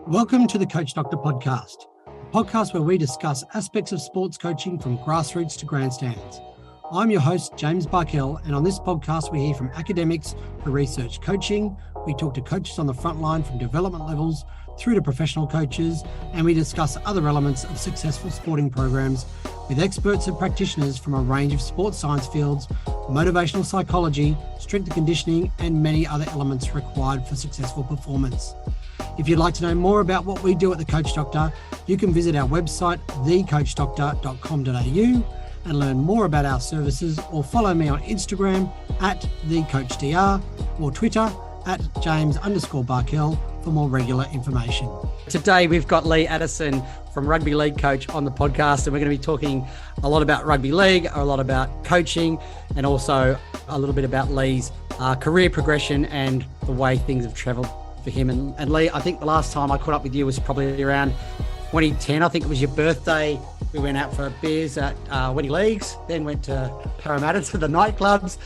Welcome to the Coach Doctor podcast, a podcast where we discuss aspects of sports coaching from grassroots to grandstands. I'm your host, James Barkell, and on this podcast, we hear from academics who research coaching. We talk to coaches on the front line from development levels through to professional coaches, and we discuss other elements of successful sporting programs with experts and practitioners from a range of sports science fields, motivational psychology, strength and conditioning, and many other elements required for successful performance. If you'd like to know more about what we do at the Coach Doctor, you can visit our website, thecoachdoctor.com.au, and learn more about our services, or follow me on Instagram at thecoachdr or Twitter at James_Barkell for more regular information. Today, we've got Lee Addison from Rugby League Coach on the podcast, and we're going to be talking a lot about rugby league, a lot about coaching, and also a little bit about Lee's career progression and the way things have travelled for him. And Lee, I think the last time I caught up with you was probably around 2010. I think it was your birthday. We went out for beers at Wendy Leagues, then went to Parramatta to the nightclubs.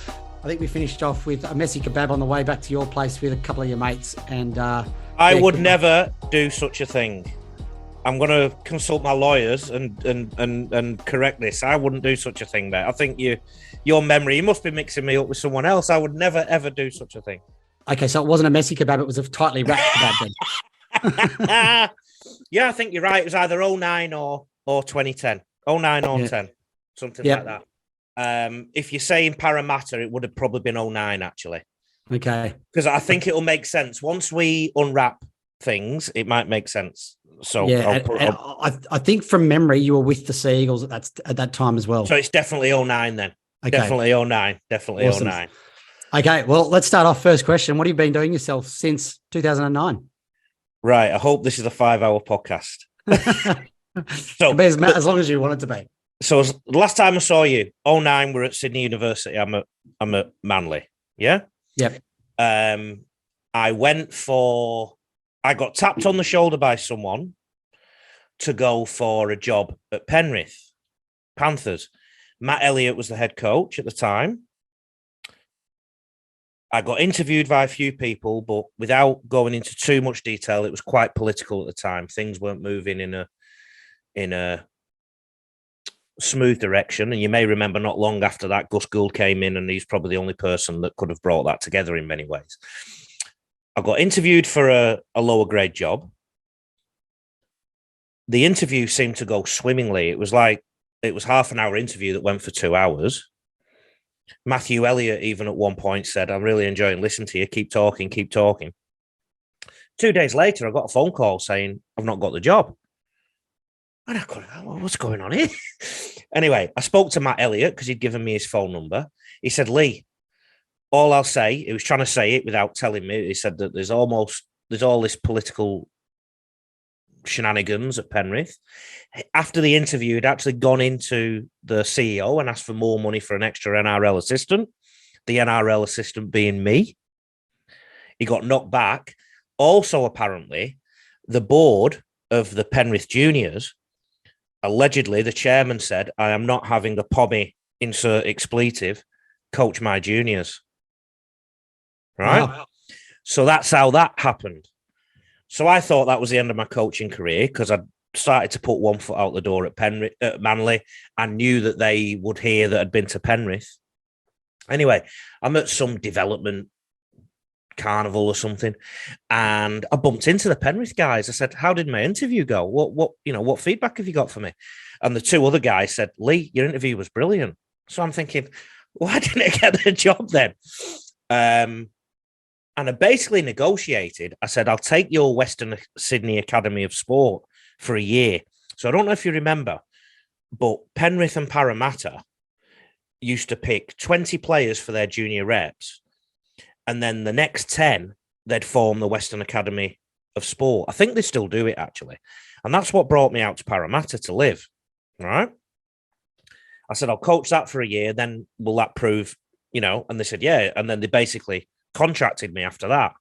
I think we finished off with a messy kebab on the way back to your place with a couple of your mates. And I would never do such a thing. I'm going to consult my lawyers and correct this. I wouldn't do such a thing, mate. I think your memory, you must be mixing me up with someone else. I would never, ever do such a thing. Okay, so it wasn't a messy kebab, it was a tightly wrapped kebab then. Yeah, I think you're right. It was either 09 or 2010. 09 or 10, something like that. If you're saying Parramatta, it would have probably been 09, actually. Okay. Because I think it'll make sense. Once we unwrap things, it might make sense. So yeah, I think from memory, you were with the Sea Eagles at that time as well. So it's definitely 09 then. Okay. Definitely 09. Definitely awesome. 09. Okay, well, let's start off first question. What have you been doing yourself since 2009? Right, I hope this is a 5-hour podcast. So as long as you want it to be. So last time I saw you, 09, we're at Sydney University. I'm at Manly. Yeah? Yep. I got tapped on the shoulder by someone to go for a job at Penrith Panthers. Matt Elliott was the head coach at the time. I got interviewed by a few people, but without going into too much detail, it was quite political at the time. Things weren't moving in a smooth direction. And you may remember not long after that, Gus Gould came in, and he's probably the only person that could have brought that together in many ways. I got interviewed for a lower grade job. The interview seemed to go swimmingly. It was half an hour interview that went for 2 hours. Matthew Elliott even at one point said, "I'm really enjoying listening to you. Keep talking, keep talking." 2 days later, I got a phone call saying, "I've not got the job." And I thought, what's going on here? Anyway, I spoke to Matt Elliott because he'd given me his phone number. He said, "Lee, all I'll say," he was trying to say it without telling me. He said that there's all this political shenanigans at Penrith. After the interview, he'd actually gone into the CEO and asked for more money for an extra NRL assistant, the NRL assistant being me. He got knocked back. Also, apparently, the board of the Penrith Juniors, allegedly, the chairman said, "I am not having the pommy, insert expletive, coach my juniors." Right? Wow. So that's how that happened. So I thought that was the end of my coaching career because I'd started to put one foot out the door at Manly. I knew that they would hear that I'd been to Penrith. Anyway, I'm at some development carnival or something, and I bumped into the Penrith guys. I said, "How did my interview go? What feedback have you got for me?" And the two other guys said, "Lee, your interview was brilliant." So I'm thinking, why didn't I get the job then? And I basically negotiated. I said, "I'll take your Western Sydney Academy of Sport for a year." So I don't know if you remember, but Penrith and Parramatta used to pick 20 players for their junior reps. And then the next 10, they'd form the Western Academy of Sport. I think they still do it, actually. And that's what brought me out to Parramatta to live. All right. I said, "I'll coach that for a year. Then will that prove, And they said, "Yeah." And then they basically contracted me after that.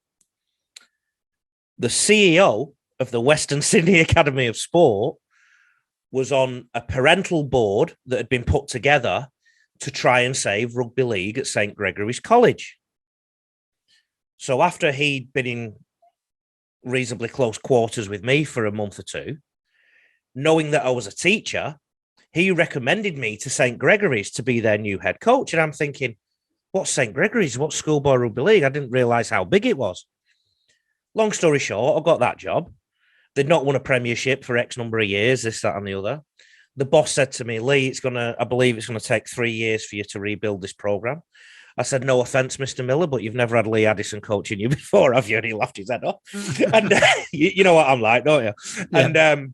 The CEO of the Western Sydney Academy of Sport was on a parental board that had been put together to try and save rugby league at St. Gregory's College. So after he'd been in reasonably close quarters with me for a month or two. Knowing that I was a teacher, he recommended me to St. Gregory's to be their new head coach. And I'm thinking, what's St. Gregory's? What's Schoolboy Rugby League? I didn't realise how big it was. Long story short, I got that job. They'd not won a premiership for X number of years, this, that, and the other. The boss said to me, Lee, I believe it's going to take 3 years for you to rebuild this program. I said, no offense, Mr. Miller, but you've never had Lee Addison coaching you before, have you? And he laughed his head off. And you know what I'm like, don't you? Yeah. And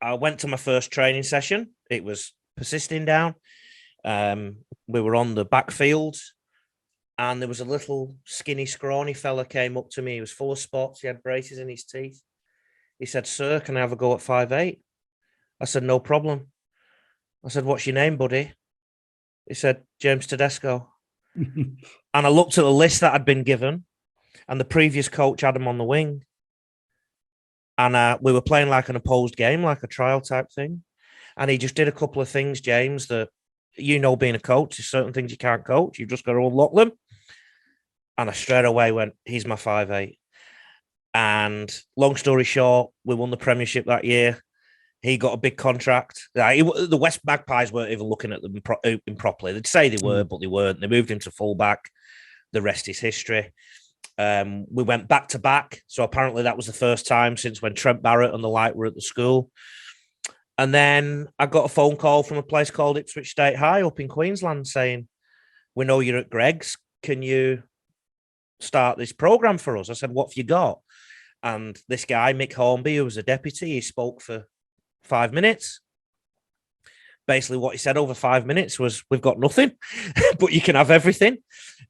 I went to my first training session. It was persisting down. We were on the backfield, and there was a little skinny, scrawny fella came up to me. He was full of spots. He had braces in his teeth. He said, sir, can I have a go at 5'8"? I said, no problem. I said, what's your name, buddy? He said, James Tedesco. And I looked at the list that I'd been given, and the previous coach had him on the wing. And we were playing like an opposed game, like a trial type thing. And he just did a couple of things, James, that, being a coach, there's certain things you can't coach. You've just got to unlock them. And I straight away went, he's my 5'8". And long story short, we won the premiership that year. He got a big contract. The West Magpies weren't even looking at them properly. They'd say they were, but they weren't. They moved him to fullback. The rest is history. We went back to back. So apparently that was the first time since when Trent Barrett and the like were at the school. And then I got a phone call from a place called Ipswich State High up in Queensland saying, we know you're at Greg's. Can you start this program for us? I said, what have you got? And this guy, Mick Hornby, who was a deputy, he spoke for 5 minutes. Basically what he said over 5 minutes was, we've got nothing, but you can have everything.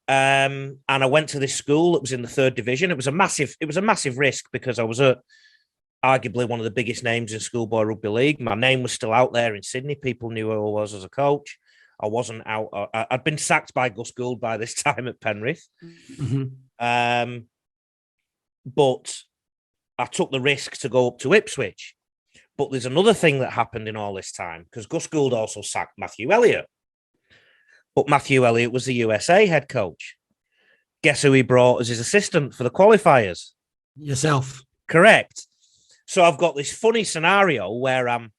And I went to this school that was in the 3rd division. It was a massive risk because I was at arguably one of the biggest names in schoolboy rugby league. My name was still out there in Sydney. People knew who I was as a coach. I wasn't out. I'd been sacked by Gus Gould by this time at Penrith. Mm-hmm. But I took the risk to go up to Ipswich. But there's another thing that happened in all this time, because Gus Gould also sacked Matthew Elliott. But Matthew Elliott was the USA head coach. Guess who he brought as his assistant for the qualifiers? Yourself. Correct. So I've got this funny scenario where I'm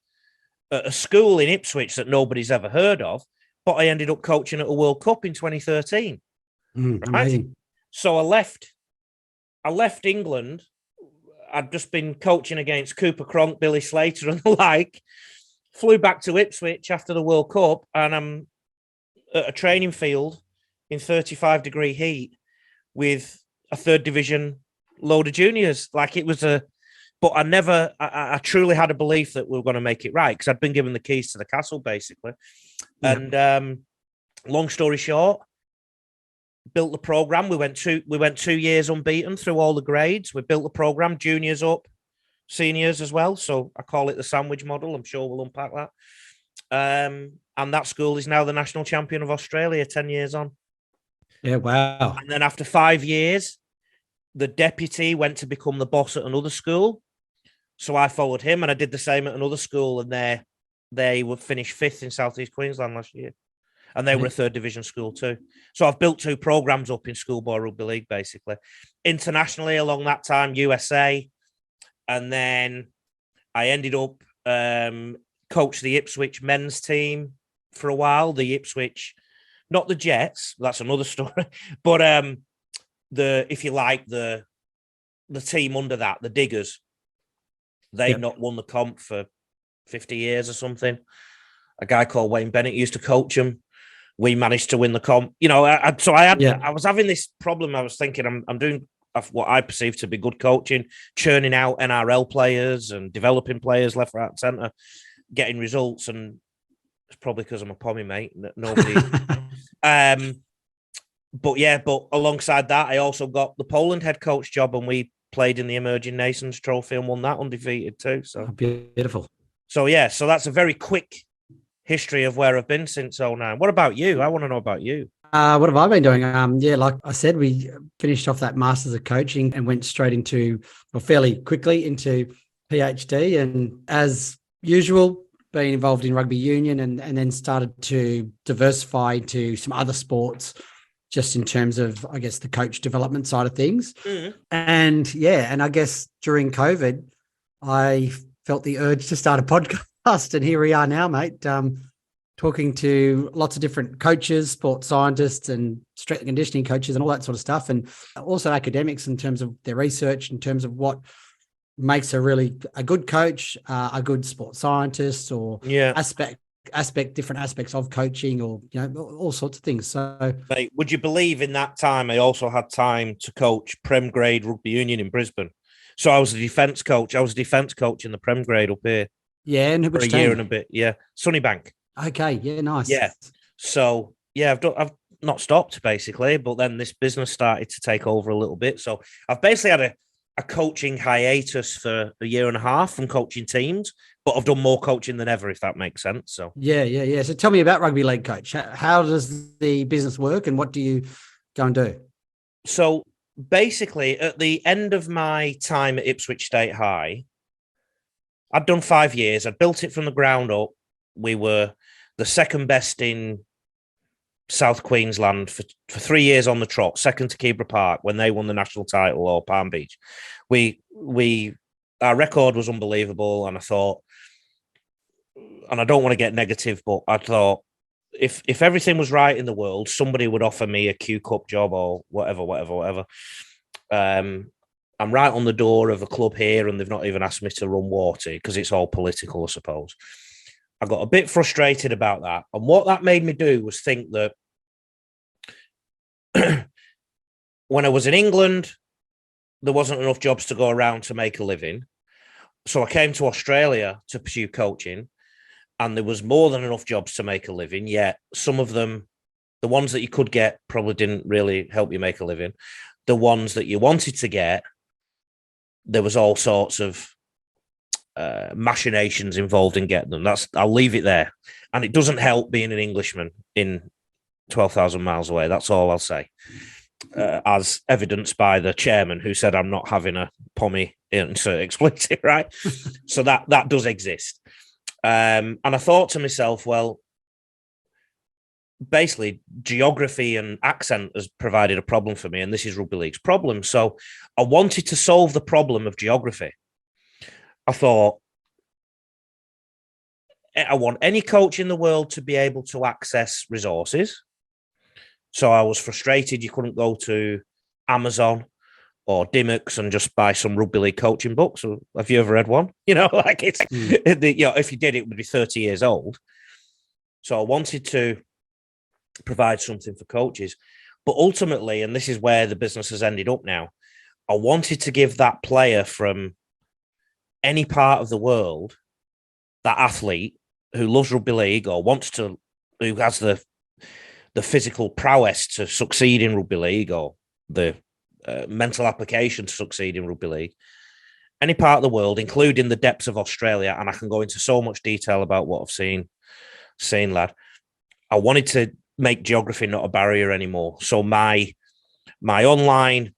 at a school in Ipswich that nobody's ever heard of, but I ended up coaching at a World Cup in 2013. Right? Amazing. So I left England. I'd just been coaching against Cooper Cronk, Billy Slater and the like, flew back to Ipswich after the World Cup, and I'm at a training field in 35-degree heat with a 3rd division load of juniors. Like, it was but I truly had a belief that we were going to make it right, because I'd been given the keys to the castle, basically. Yeah. And long story short, built the program. We went 2 years unbeaten through all the grades. We built the program, juniors up, seniors as well. So I call it the sandwich model. I'm sure we'll unpack that. And that school is now the national champion of Australia 10 years on. Yeah, wow. And then after 5 years, the deputy went to become the boss at another school. So I followed him, and I did the same at another school, and they were finished 5th in South East Queensland last year. And they were a 3rd division school too. So I've built 2 programs up in schoolboy rugby league, basically. Internationally, along that time, USA. And then I ended up coached the Ipswich men's team for a while. The Ipswich, not the Jets, that's another story. But if you like, the team under that, the Diggers, they've not won the comp for 50 years or something. A guy called Wayne Bennett used to coach them. We managed to win the comp. I was having this problem. I was thinking, I'm doing what I perceive to be good coaching, churning out NRL players and developing players left, right, and centre, getting results. And it's probably because I'm a pommy, mate. Nobody. But alongside that, I also got the Poland head coach job, and we played in the Emerging Nations Trophy and won that undefeated too. So beautiful. So that's a very quick history of where I've been since 2009. What about you? I want to know about you. What have I been doing? Like I said, we finished off that Masters of Coaching and went straight into, fairly quickly into PhD. And as usual, being involved in rugby union and then started to diversify into some other sports. just in terms of, I guess, the coach development side of things. Mm. And I guess during COVID, I felt the urge to start a podcast, and here we are now, mate. Talking to lots of different coaches, sports scientists, and strength and conditioning coaches, and all that sort of stuff, and also academics in terms of their research, in terms of what makes a good coach, a good sports scientist, or different aspects of coaching, or all sorts of things. So, mate, would you believe in that time I also had time to coach Prem grade rugby union in Brisbane? So I was a defence coach. I was a defence coach in the Prem grade up here. Yeah, and for a year and a bit. Yeah, Sunnybank. Okay, yeah, nice. Yeah, so yeah, I've not stopped basically, but then this business started to take over a little bit. So I've basically had a coaching hiatus for a year and a half from coaching teams, but I've done more coaching than ever, if that makes sense. So yeah. So tell me about rugby league, coach. How does the business work, and what do you go and do? So basically, at the end of my time at Ipswich State High, I'd done 5 years. I'd built it from the ground up. We were the second best in South Queensland for 3 years on the trot, second to Keebra Park when they won the national title, or Palm Beach. Our record was unbelievable, and I thought, and I don't want to get negative, but I thought if everything was right in the world, somebody would offer me a Q Cup job or whatever. I'm right on the door of a club here, and they've not even asked me to run water because it's all political, I suppose. I got a bit frustrated about that. And what that made me do was think that when I was in England, there wasn't enough jobs to go around to make a living. So I came to Australia to pursue coaching, and there was more than enough jobs to make a living. Yet some of them, the ones that you could get, probably didn't really help you make a living. The ones that you wanted to get, there was all sorts of machinations involved in getting them. I'll leave it there. And it doesn't help being an Englishman in 12,000 miles away. That's all I'll say. As evidenced by the chairman, who said I'm not having a pommy insert explicit, right? So that does exist. And I thought to myself, well, basically geography and accent has provided a problem for me, and this is rugby league's problem. So I wanted to solve the problem of geography. I thought, I want any coach in the world to be able to access resources. So I was frustrated you couldn't go to Amazon or Dimmocks and just buy some rugby league coaching books. Have you ever read one? Like it's, if you did, it would be 30 years old. So I wanted to provide something for coaches. But ultimately, and this is where the business has ended up now, I wanted to give that player from any part of the world, that athlete who loves rugby league or who has the physical prowess to succeed in rugby league, or the mental application to succeed in rugby league, any part of the world, including the depths of Australia. And I can go into so much detail about what I've seen, lad. I wanted to make geography not a barrier anymore. So my online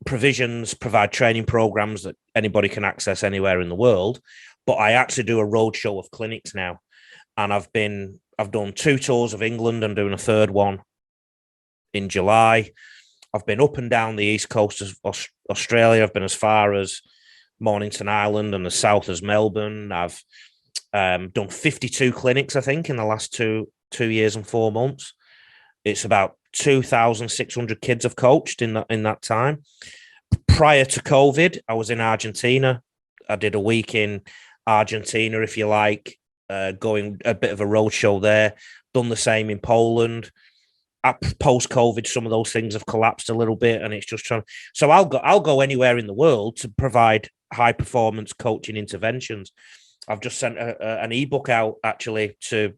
provisions provide training programs that anybody can access anywhere in the world. But I actually do a roadshow of clinics now. And I've done 2 tours of England and doing a third one in July. I've been up and down the east coast of Australia. I've been as far as Mornington Island and as south as Melbourne. I've done 52 clinics, I think, in the last two years and 4 months. It's about 2,600 kids I've coached in that time. Prior to COVID, I was in Argentina. I did a week in Argentina, if you like, going a bit of a roadshow there. Done the same in Poland. Post-COVID, some of those things have collapsed a little bit, and it's just trying. So I'll go anywhere in the world to provide high-performance coaching interventions. I've just sent an ebook out actually to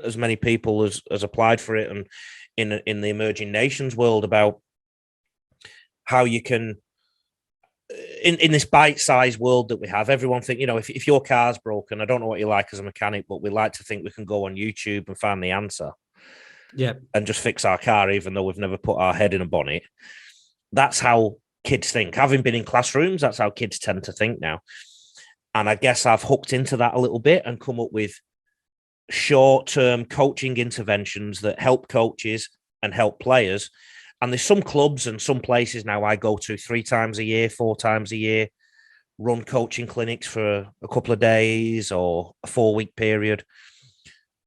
as many people as applied for it, and in the emerging nations world, about how you can, in this bite-sized world that we have, everyone think, if your car's broken, I don't know what you like as a mechanic, but we like to think we can go on YouTube and find the answer. Yeah. And just fix our car, even though we've never put our head in a bonnet. That's how kids think. Having been in classrooms, that's how kids tend to think now. And I guess I've hooked into that a little bit and come up with short-term coaching interventions that help coaches and help players. And there's some clubs and some places now I go to 3 times a year, 4 times a year, run coaching clinics for a couple of days or a 4-week period,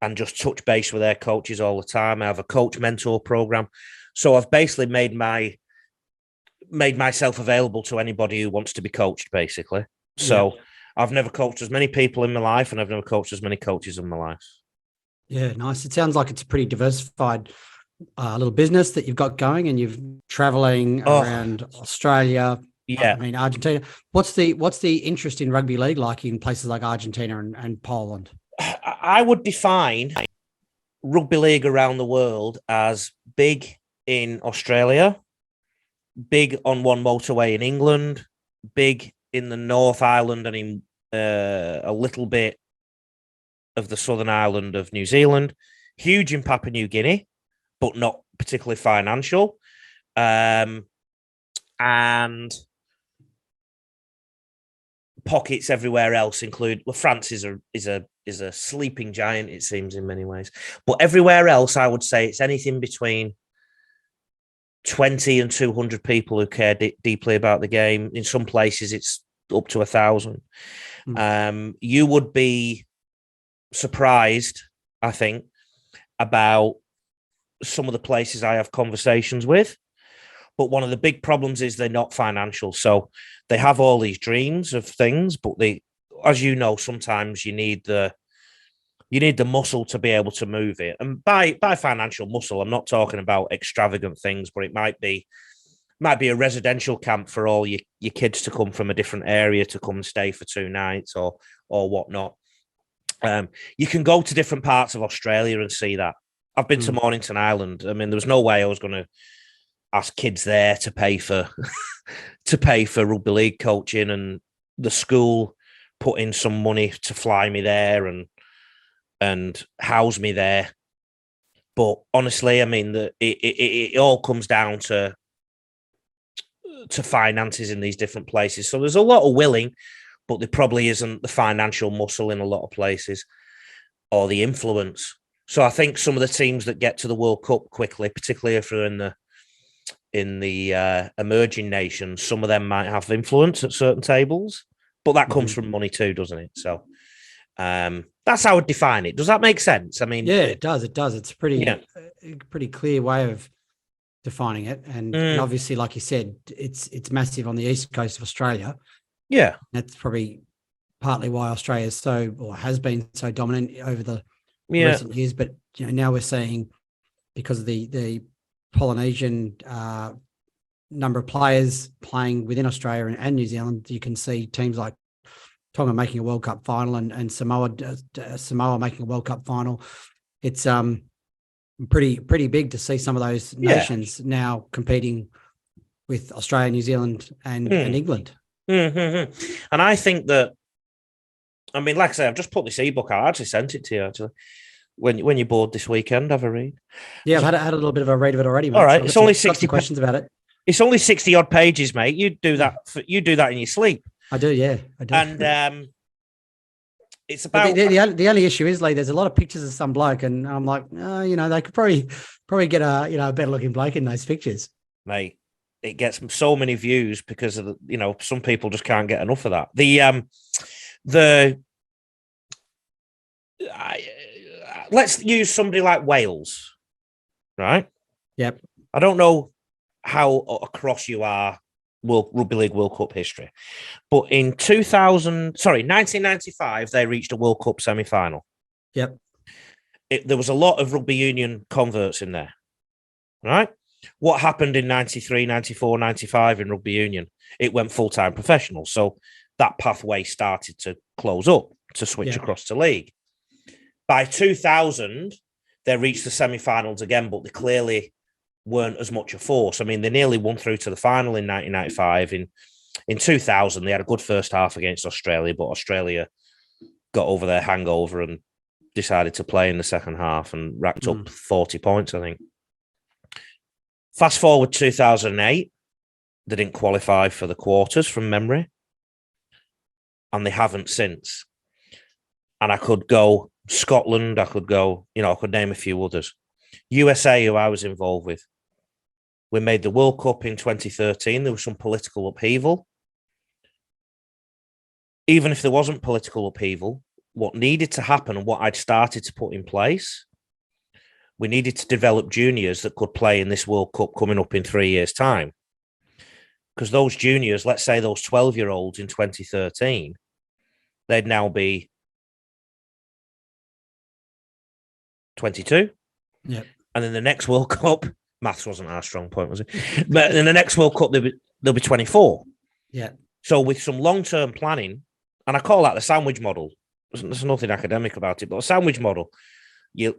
and just touch base with their coaches all the time. I have a coach mentor program. So I've basically made myself available to anybody who wants to be coached, basically. So I've never coached as many people in my life, and I've never coached as many coaches in my life. Yeah, nice. It sounds like it's a pretty diversified little business that you've got going, and you've traveling around Australia. Yeah. I mean, Argentina. What's the interest in rugby league like in places like Argentina and Poland? I would define rugby league around the world as big in Australia, big on one motorway in England, big in the North Island and in a little bit of the Southern Island of New Zealand, huge in Papua New Guinea, but not particularly financial. And pockets everywhere else include, well, France is a sleeping giant, it seems, in many ways. But everywhere else, I would say it's anything between 20 and 200 people who care deeply about the game. In some places, it's up to 1,000. You would be surprised, I think, about some of the places I have conversations with. But one of the big problems is they're not financial. So they have all these dreams of things, but they, as you know, sometimes you need the muscle to be able to move it. And by financial muscle, I'm not talking about extravagant things, but it might be a residential camp for all your kids to come from a different area to come and stay for 2 nights or whatnot. You can go to different parts of Australia and see that. I've been to Mornington Island. I mean, there was no way I was going to ask kids there to pay for rugby league coaching, and the school put in some money to fly me there and house me there. But honestly, I mean, it all comes down to finances in these different places. So there's a lot of willing, but there probably isn't the financial muscle in a lot of places or the influence. So I think some of the teams that get to the World Cup quickly, particularly if they're in the emerging nations, some of them might have influence at certain tables, but that comes from money too, doesn't it? So that's how I would define it. Does that make sense? I mean, yeah, it does. It does. It's a pretty clear way of defining it, and obviously, like you said, it's massive on the east coast of Australia. Yeah, that's probably partly why Australia is has been so dominant over the recent years. But now we're seeing, because of the Polynesian number of players playing within Australia and New Zealand, you can see teams like Tonga making a World Cup final and Samoa making a World Cup final. It's pretty big to see some of those nations now competing with Australia, New Zealand, and England. Mm-hmm. And I think that, I mean, like I say, I've just put this ebook out. I actually sent it to you, actually. When you're bored this weekend, have a read. Yeah, I've had a little bit of a read of it already, mate. All right, so it's only 60 questions about it. It's only 60 odd pages, mate. You do that in your sleep. I do, yeah. I do. And it's about the only issue is, Lee, there's a lot of pictures of some bloke, and I'm like, they could probably get a better looking bloke in those pictures. Mate, it gets so many views because of some people just can't get enough of that. Let's use somebody like Wales, right? Yep. I don't know how across you are Rugby League World Cup history, but in 1995, they reached a World Cup semi-final. Yep. There was a lot of rugby union converts in there, right? What happened in 93, 94, 95 in rugby union? It went full-time professional. So that pathway started to close up to switch across to league. By 2000, they reached the semi-finals again, but they clearly weren't as much a force. I mean, they nearly won through to the final in 1995. In 2000, they had a good first half against Australia, but Australia got over their hangover and decided to play in the second half and racked up 40 points, I think. Fast forward 2008, they didn't qualify for the quarters from memory, and they haven't since. And I could go Scotland, I could go, I could name a few others. USA, who I was involved with, we made the World Cup in 2013. There was some political upheaval. Even if there wasn't political upheaval, what needed to happen and what I'd started to put in place, we needed to develop juniors that could play in this World Cup coming up in 3 years' time. Because those juniors, let's say those 12-year-olds in 2013, they'd now be 22. Yeah. And in the next World Cup, maths wasn't our strong point, was it? But in the next World Cup, they'll be 24. Yeah. So with some long-term planning, and I call that the sandwich model. There's nothing academic about it, but a sandwich model. You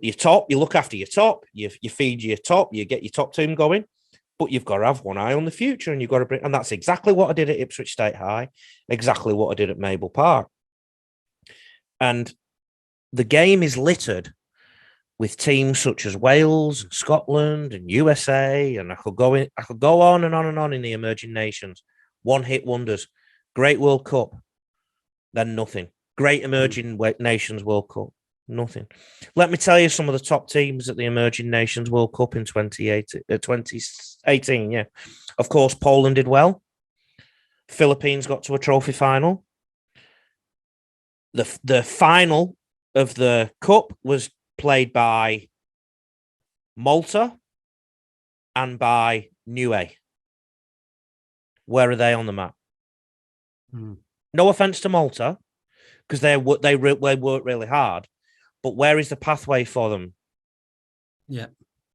look after your top, you feed your top, you get your top team going, but you've got to have one eye on the future, and you've got to bring, and that's exactly what I did at Ipswich State High, exactly what I did at Maple Park. And the game is littered with teams such as Wales, and Scotland, and USA, and I could go on and on and on in the emerging nations. One-hit wonders, great World Cup, then nothing. Great emerging nations World Cup, nothing. Let me tell you some of the top teams at the emerging nations World Cup in 2018. Yeah, of course, Poland did well. Philippines got to a trophy final. The final of the cup was played by Malta and by Niue. Where are they on the map? No offense to Malta, because they worked really hard, but where is the pathway for them? Yeah,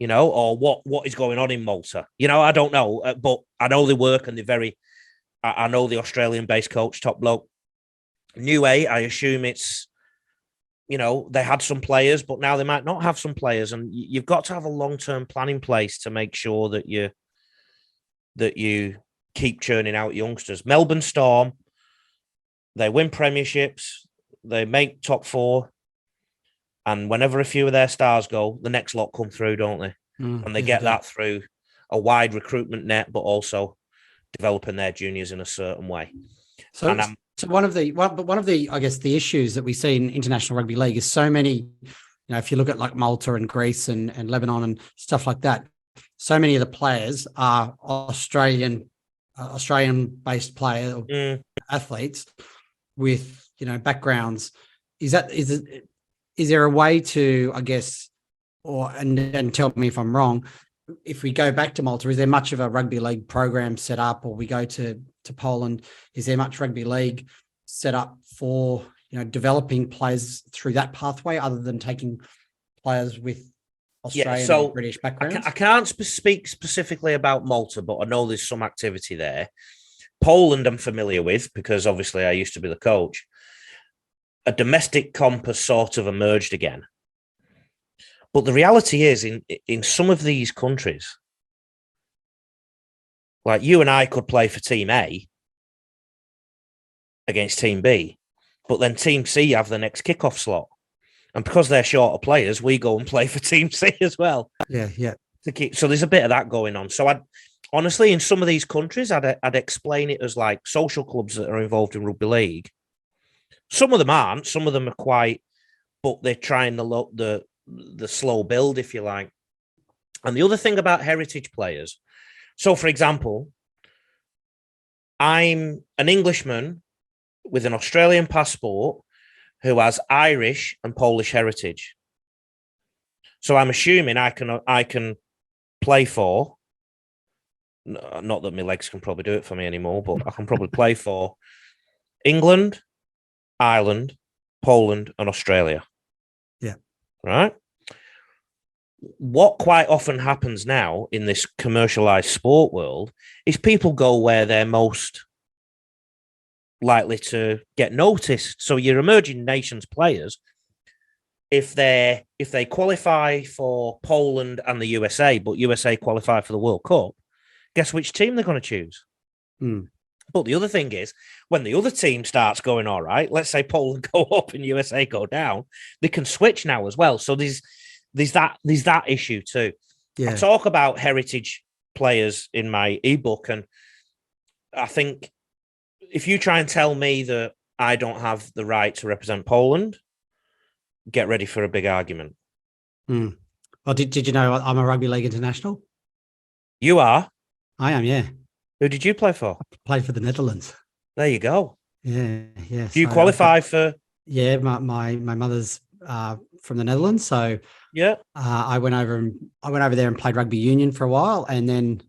or what is going on in Malta? I don't know, but I know they work and they're very. I know the Australian-based coach, top bloke. Niue, I assume it's. They had some players, but now they might not have some players, and you've got to have a long-term plan in place to make sure that you keep churning out youngsters. Melbourne Storm, they win premierships, they make top four, and whenever a few of their stars go, the next lot come through, don't they? And they get that through a wide recruitment net, but also developing their juniors in a certain way. So one of the I guess the issues that we see in international rugby league is so many. If you look at like Malta and Greece and Lebanon and stuff like that, so many of the players are Australian-based athletes with backgrounds. Is there a way to, I guess, and tell me if I'm wrong, if we go back to Malta, is there much of a rugby league program set up, or we go to Poland, is there much rugby league set up for developing players through that pathway, other than taking players with Australian and British backgrounds? I can't speak specifically about Malta, but I know there's some activity there. Poland I'm familiar with because obviously I used to be the coach. A domestic comp has sort of emerged again. But the reality is in some of these countries, like you and I could play for Team A against Team B, but then Team C have the next kickoff slot. And because they're shorter players, we go and play for Team C as well. Yeah. So there's a bit of that going on. So honestly, in some of these countries, I'd explain it as like social clubs that are involved in rugby league. Some of them aren't. Some of them are quite, but they're trying the slow build, if you like. And the other thing about heritage players, so for example, I'm an Englishman with an Australian passport who has Irish and Polish heritage. So I'm assuming I can play for, not that my legs can probably do it for me anymore, but I can probably play for England, Ireland, Poland, and Australia. Yeah. Right? What quite often happens now in this commercialized sport world is people go where they're most likely to get noticed. So your emerging nations players, if they qualify for Poland and the USA, but USA qualify for the World Cup, guess which team they're going to choose? But the other thing is, when the other team starts going all right, let's say Poland go up and USA go down, they can switch now as well. So there's that issue too. Yeah. I talk about heritage players in my ebook, and I think if you try and tell me that I don't have the right to represent Poland, get ready for a big argument. Well, Well, did you know I'm a rugby league international? You are? I am, yeah. Who did you play for? Played for the Netherlands. There you go. Yeah, yeah. Do you So I've got qualify for? yeah, my mother's from the Netherlands, so Yeah. I went over there and played rugby union for a while, and then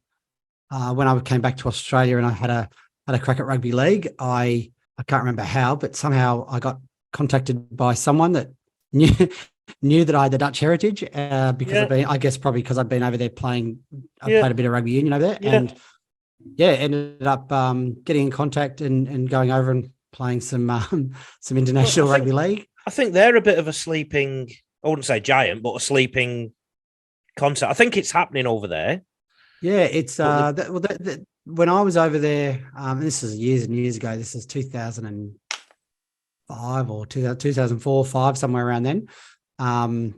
when I came back to Australia and I had a crack at rugby league, I can't remember how, but somehow I got contacted by someone that knew knew that I had the Dutch heritage because Yeah. I guess probably because I'd been over there playing. I Yeah. played a bit of rugby union over there, Yeah. and yeah, ended up getting in contact and going over and playing some Well, international rugby league. I think they're a bit of a sleeping. I wouldn't say giant, but a sleeping concept. I think it's happening over there. Yeah, it's But when I was over there, this is years and years ago. This is 2005 or 2004, five, somewhere around then. And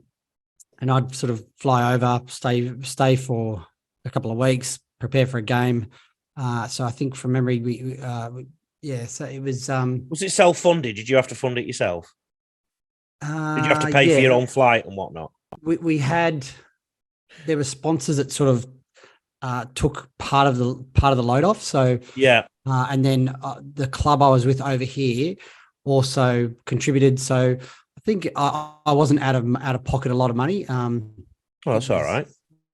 I'd sort of fly over, stay for a couple of weeks, prepare for a game. So I think from memory, yeah. So it was it self-funded? Did you have to fund it yourself? Did you have to pay for your yeah. own flight and whatnot? We had there were sponsors that sort of took part of the load off. So Yeah. and then the club I was with over here also contributed. So I think I wasn't out of pocket a lot of money. Well, that's all right.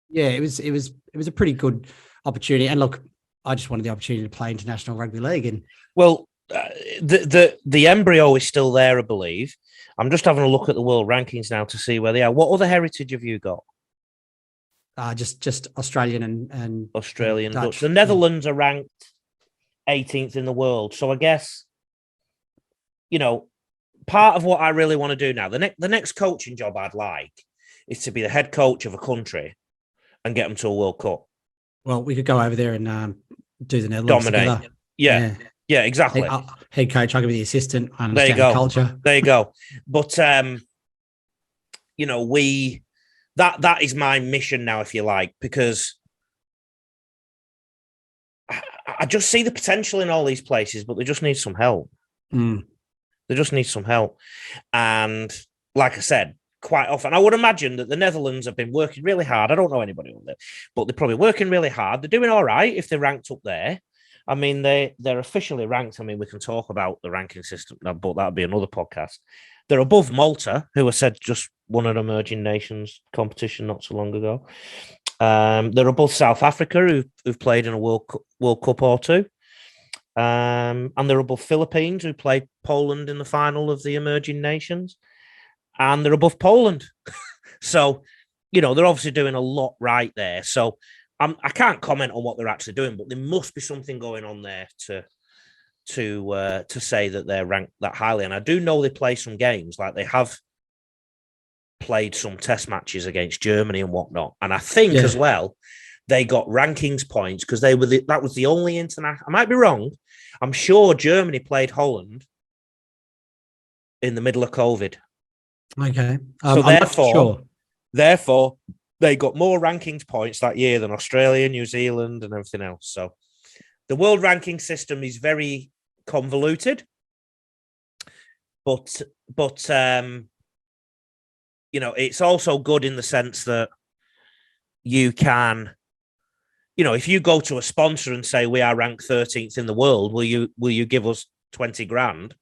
Yeah, it was a pretty good opportunity. And look, I just wanted the opportunity to play international rugby league. And Well, the embryo is still there, I believe. I'm just having a look at the world rankings now to see where they are. What other heritage have you got? just Australian and Australian, and Dutch. Dutch. The Netherlands are ranked 18th in the world. So I guess, part of what I really want to do now, the next coaching job I'd like is to be the head coach of a country and get them to a World Cup. Well, we could go over there and do the Netherlands Dominate. together. Yeah, exactly. Head coach, I could be the assistant. I There you understand go. the culture. There you go. But that is my mission now, if you like, because I just see the potential in all these places, but they just need some help. Mm. They just need some help. And like I said, quite often, I would imagine that the Netherlands have been working really hard. I don't know anybody on there, but they're probably working really hard. They're doing all right if they're ranked up there. I mean, they're officially ranked. I mean, we can talk about the ranking system, but that'll be another podcast. They're above Malta, who I said just won an emerging nations competition not so long ago. They're above South Africa, who've played in a World Cup or two. And they're above Philippines, who played Poland in the final of the emerging nations. And they're above Poland. So, they're obviously doing a lot right there. So I can't comment on what they're actually doing, but there must be something going on there to say that they're ranked that highly. And I do know they play some games, like they have played some test matches against Germany and whatnot. And I think as well, they got rankings points because that was the only international. I might be wrong. I'm sure Germany played Holland in the middle of COVID. Okay. So I'm therefore, they got more rankings points that year than Australia, New Zealand, and everything else. So the world ranking system is very convoluted, but it's also good in the sense that you can, if you go to a sponsor and say we are ranked 13th in the world, will you give us 20 grand?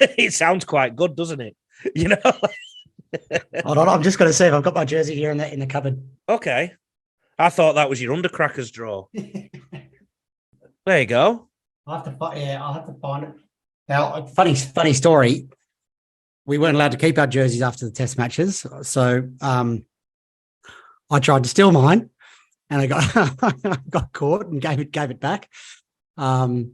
It sounds quite good, doesn't it? Hold on, I'm just going to see if I've got my jersey here in the cupboard. Okay. I thought that was your undercrackers draw. There you go. I'll have to find it. Now, funny story. We weren't allowed to keep our jerseys after the test matches. So I tried to steal mine and I got caught and gave it back. And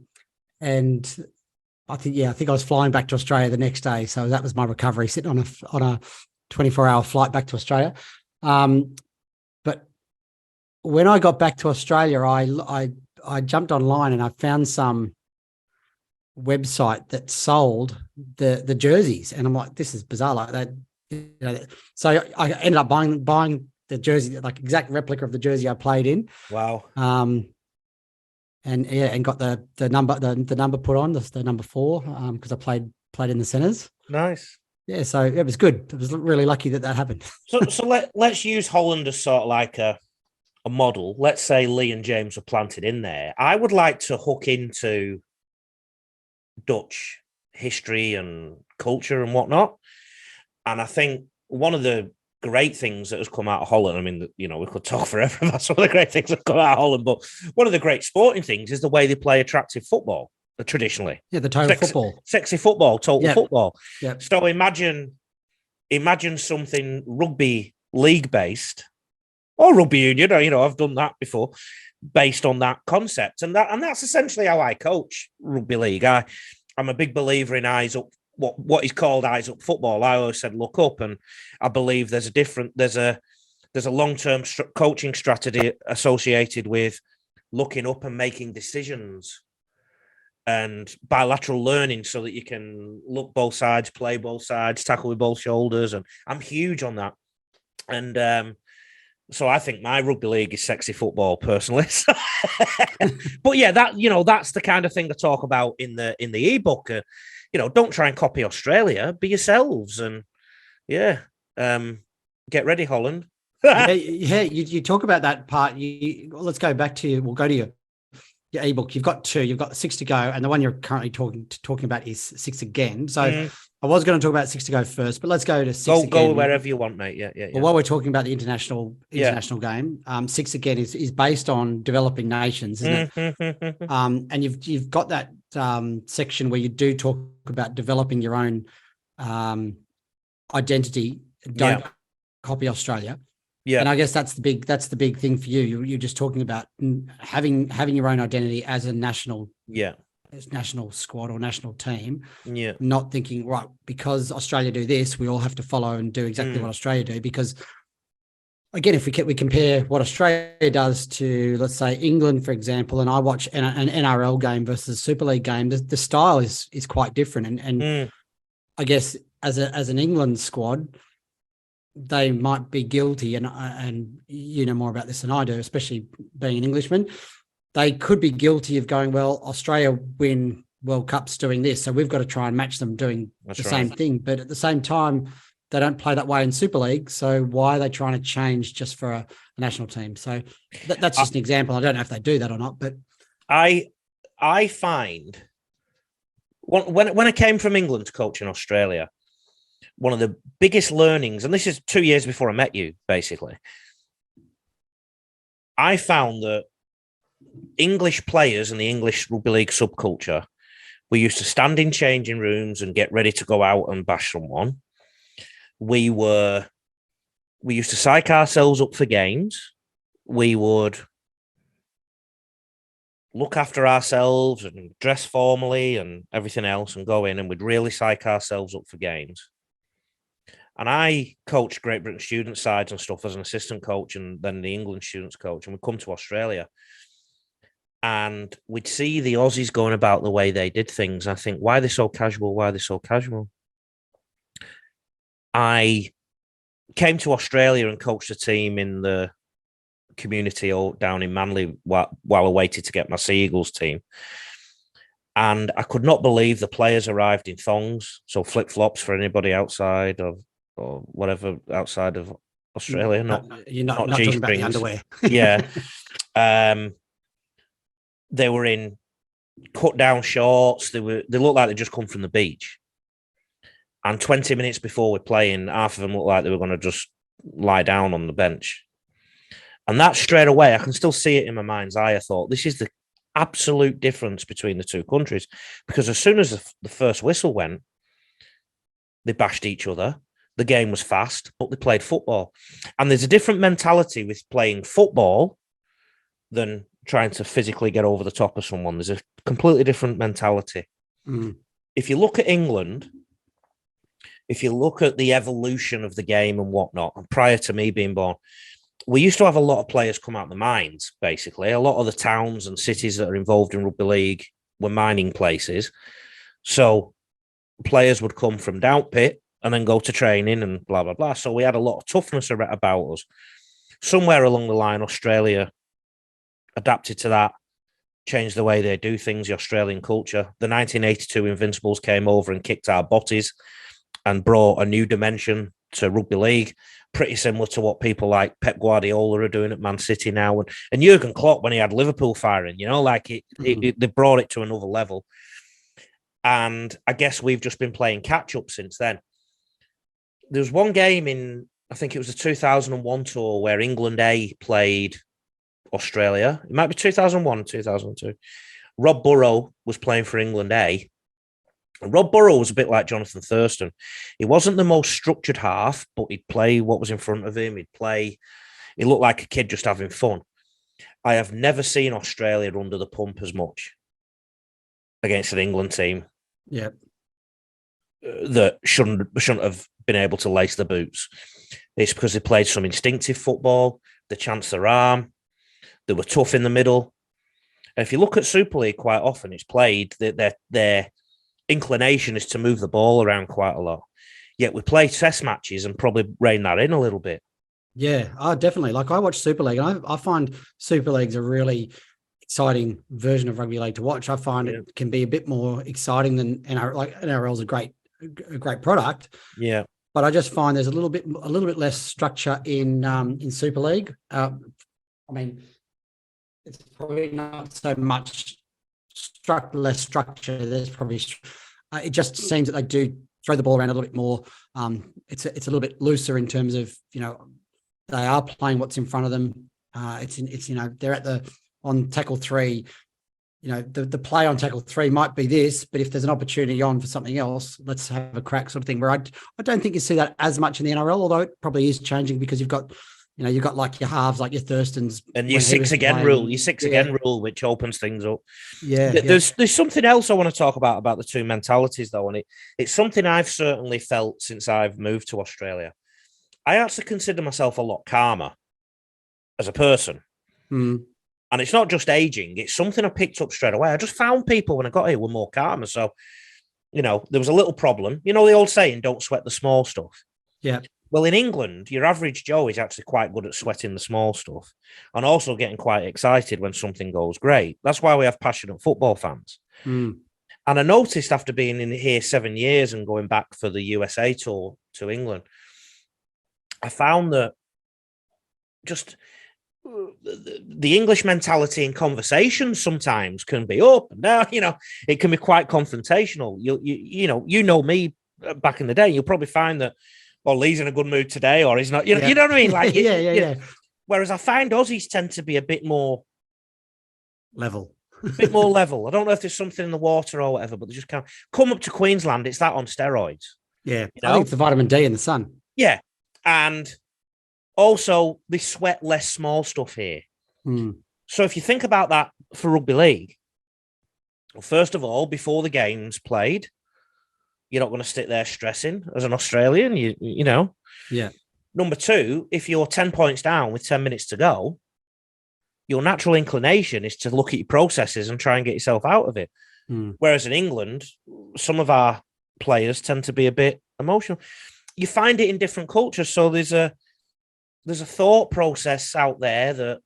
I think I was flying back to Australia the next day. So that was my recovery, sitting on a 24-hour flight back to Australia. But when I got back to Australia, I jumped online and I found some website that sold the jerseys, and I'm like, this is bizarre, like that. So I ended up buying the jersey, like exact replica of the jersey I played in. Wow. And got the number put on the number 4 because I played in the centers. Nice. Yeah, so it was good. I was really lucky that happened. So let's use Holland as sort of like a model. Let's say Lee and James were planted in there. I would like to hook into Dutch history and culture and whatnot. And I think one of the great things that has come out of Holland, I mean, we could talk forever about some of the great things that come out of Holland, but one of the great sporting things is the way they play attractive football traditionally. Yeah, the total football. Sexy football, total football. Yep. So imagine something rugby league based or rugby union, I've done that before, based on that concept. And that's essentially how I coach rugby league. I'm a big believer in eyes up, what is called eyes up football. I always said look up, and I believe there's a long-term coaching strategy associated with looking up and making decisions and bilateral learning so that you can look both sides, play both sides, tackle with both shoulders. And I'm huge on that. And so I think my rugby league is sexy football personally. But yeah, that's the kind of thing to talk about in the ebook. Don't try and copy Australia, be yourselves. And get ready, Holland. yeah, you talk about that part. Let's go back to we'll go to your ebook. You've got 2, you've got 6 to go, and the one you're currently talking about is 6 again. So I was going to talk about 6 to go first, but let's go to 6 again. Go wherever you want, mate. Yeah. Well, while we're talking about the international game, 6 again is based on developing nations, isn't it? And you've got that section where you do talk about developing your own identity. Don't copy Australia. Yeah, and I guess that's the big thing for you. You're just talking about having your own identity as a national squad or national team. Yeah, not thinking right because Australia do this, we all have to follow and do exactly what Australia do. Because again, if we compare what Australia does to, let's say, England, for example, and I watch an NRL game versus a Super League game, the style is quite different. And I guess as an England squad, they might be guilty, and you know more about this than I do, especially being an Englishman. They could be guilty of going, well, Australia win World Cups doing this, so we've got to try and match them doing same thing. But at the same time, they don't play that way in Super League, so why are they trying to change just for a national team? So that's just an example. I don't know if they do that or not, but I find when I came from England to coach in Australia, one of the biggest learnings, and this is 2 years before I met you, basically, I found that English players and the English rugby league subculture, we used to stand in changing rooms and get ready to go out and bash someone. We used to psych ourselves up for games. We would look after ourselves and dress formally and everything else and go in, and we'd really psych ourselves up for games. And I coached Great Britain student sides and stuff as an assistant coach, and then the England students coach. And we'd come to Australia and we'd see the Aussies going about the way they did things. I think, why are they so casual? Why are they so casual? I came to Australia and coached a team in the community down in Manly while I waited to get my Sea Eagles team. And I could not believe the players arrived in thongs, so flip-flops for anybody outside of or whatever outside of Australia. You're not talking about the underwear. Yeah. They were in cut down shorts. They looked like they just come from the beach. And 20 minutes before we're playing, half of them looked like they were going to just lie down on the bench. And that straight away, I can still see it in my mind's eye. I thought, this is the absolute difference between the two countries. Because as soon as the first whistle went, they bashed each other. The game was fast, but they played football. And there's a different mentality with playing football than trying to physically get over the top of someone. There's a completely different mentality. If you look at England, if you look at the evolution of the game and whatnot, and prior to me being born, we used to have a lot of players come out of the mines, basically. A lot of the towns and cities that are involved in rugby league were mining places. So players would come from down pit and then go to training and blah, blah, blah. So we had a lot of toughness about us. Somewhere along the line, Australia adapted to that, changed the way they do things, the Australian culture. The 1982 Invincibles came over and kicked our botties and brought a new dimension to rugby league, pretty similar to what people like Pep Guardiola are doing at Man City now, and Jurgen Klopp when he had Liverpool firing. They brought it to another level. And I guess we've just been playing catch up since then. There was one game in, I think it was the 2001 tour where England A played Australia. It might be 2001, 2002. Rob Burrow was playing for England A. And Rob Burrow was a bit like Jonathan Thurston. He wasn't the most structured half, but he'd play what was in front of him. He looked like a kid just having fun. I have never seen Australia under the pump as much against an England team. Yeah. That shouldn't have been able to lace the boots. It's because they played some instinctive football, they chanced their arm, they were tough in the middle. And if you look at Super League, quite often it's played that their inclination is to move the ball around quite a lot. Yet we play test matches and probably rein that in a little bit. Yeah, definitely. Like I watch Super League, and I find Super League's a really exciting version of rugby league to watch. I find it can be a bit more exciting than NRL. Like NRL is a great product. Yeah, but I just find there's a little bit less structure in Super League. I mean, it's probably not so much less structure. There's probably it just seems that they do throw the ball around a little bit more. It's a little bit looser in terms of, they are playing what's in front of them. They're on tackle 3. The play on tackle 3 might be this, but if there's an opportunity on for something else, let's have a crack sort of thing. Where I don't think you see that as much in the NRL, although it probably is changing because you've got like your halves, like your Thurstons, and your 6 again rule, which opens things up. Yeah, there's something else I want to talk about the two mentalities though, and it's something I've certainly felt since I've moved to Australia. I actually consider myself a lot calmer as a person. Mm. And it's not just aging, it's something I picked up straight away. I just found people when I got here were more calmer. So, there was a little problem. The old saying, don't sweat the small stuff. Yeah. Well, in England, your average Joe is actually quite good at sweating the small stuff and also getting quite excited when something goes great. That's why we have passionate football fans. Mm. And I noticed after being in here 7 years and going back for the USA tour to England, I found that just the English mentality in conversation sometimes can be up and down. It can be quite confrontational. You know me back in the day. You'll probably find that, Lee's in a good mood today, or he's not. You know what I mean? Like, yeah. Whereas I find Aussies tend to be a bit more level. A bit more level. I don't know if there's something in the water or whatever, but they just can't come up to Queensland. It's that on steroids. Yeah, I think it's the vitamin D in the sun. Yeah, and also they sweat less small stuff here. Mm. So if you think about that for rugby league, well, first of all, before the game's played, you're not going to sit there stressing as an Australian. You know. Yeah. Number two, if you're 10 points down with 10 minutes to go, your natural inclination is to look at your processes and try and get yourself out of it. Mm. Whereas in England, some of our players tend to be a bit emotional. You find it in different cultures. So there's a thought process out there that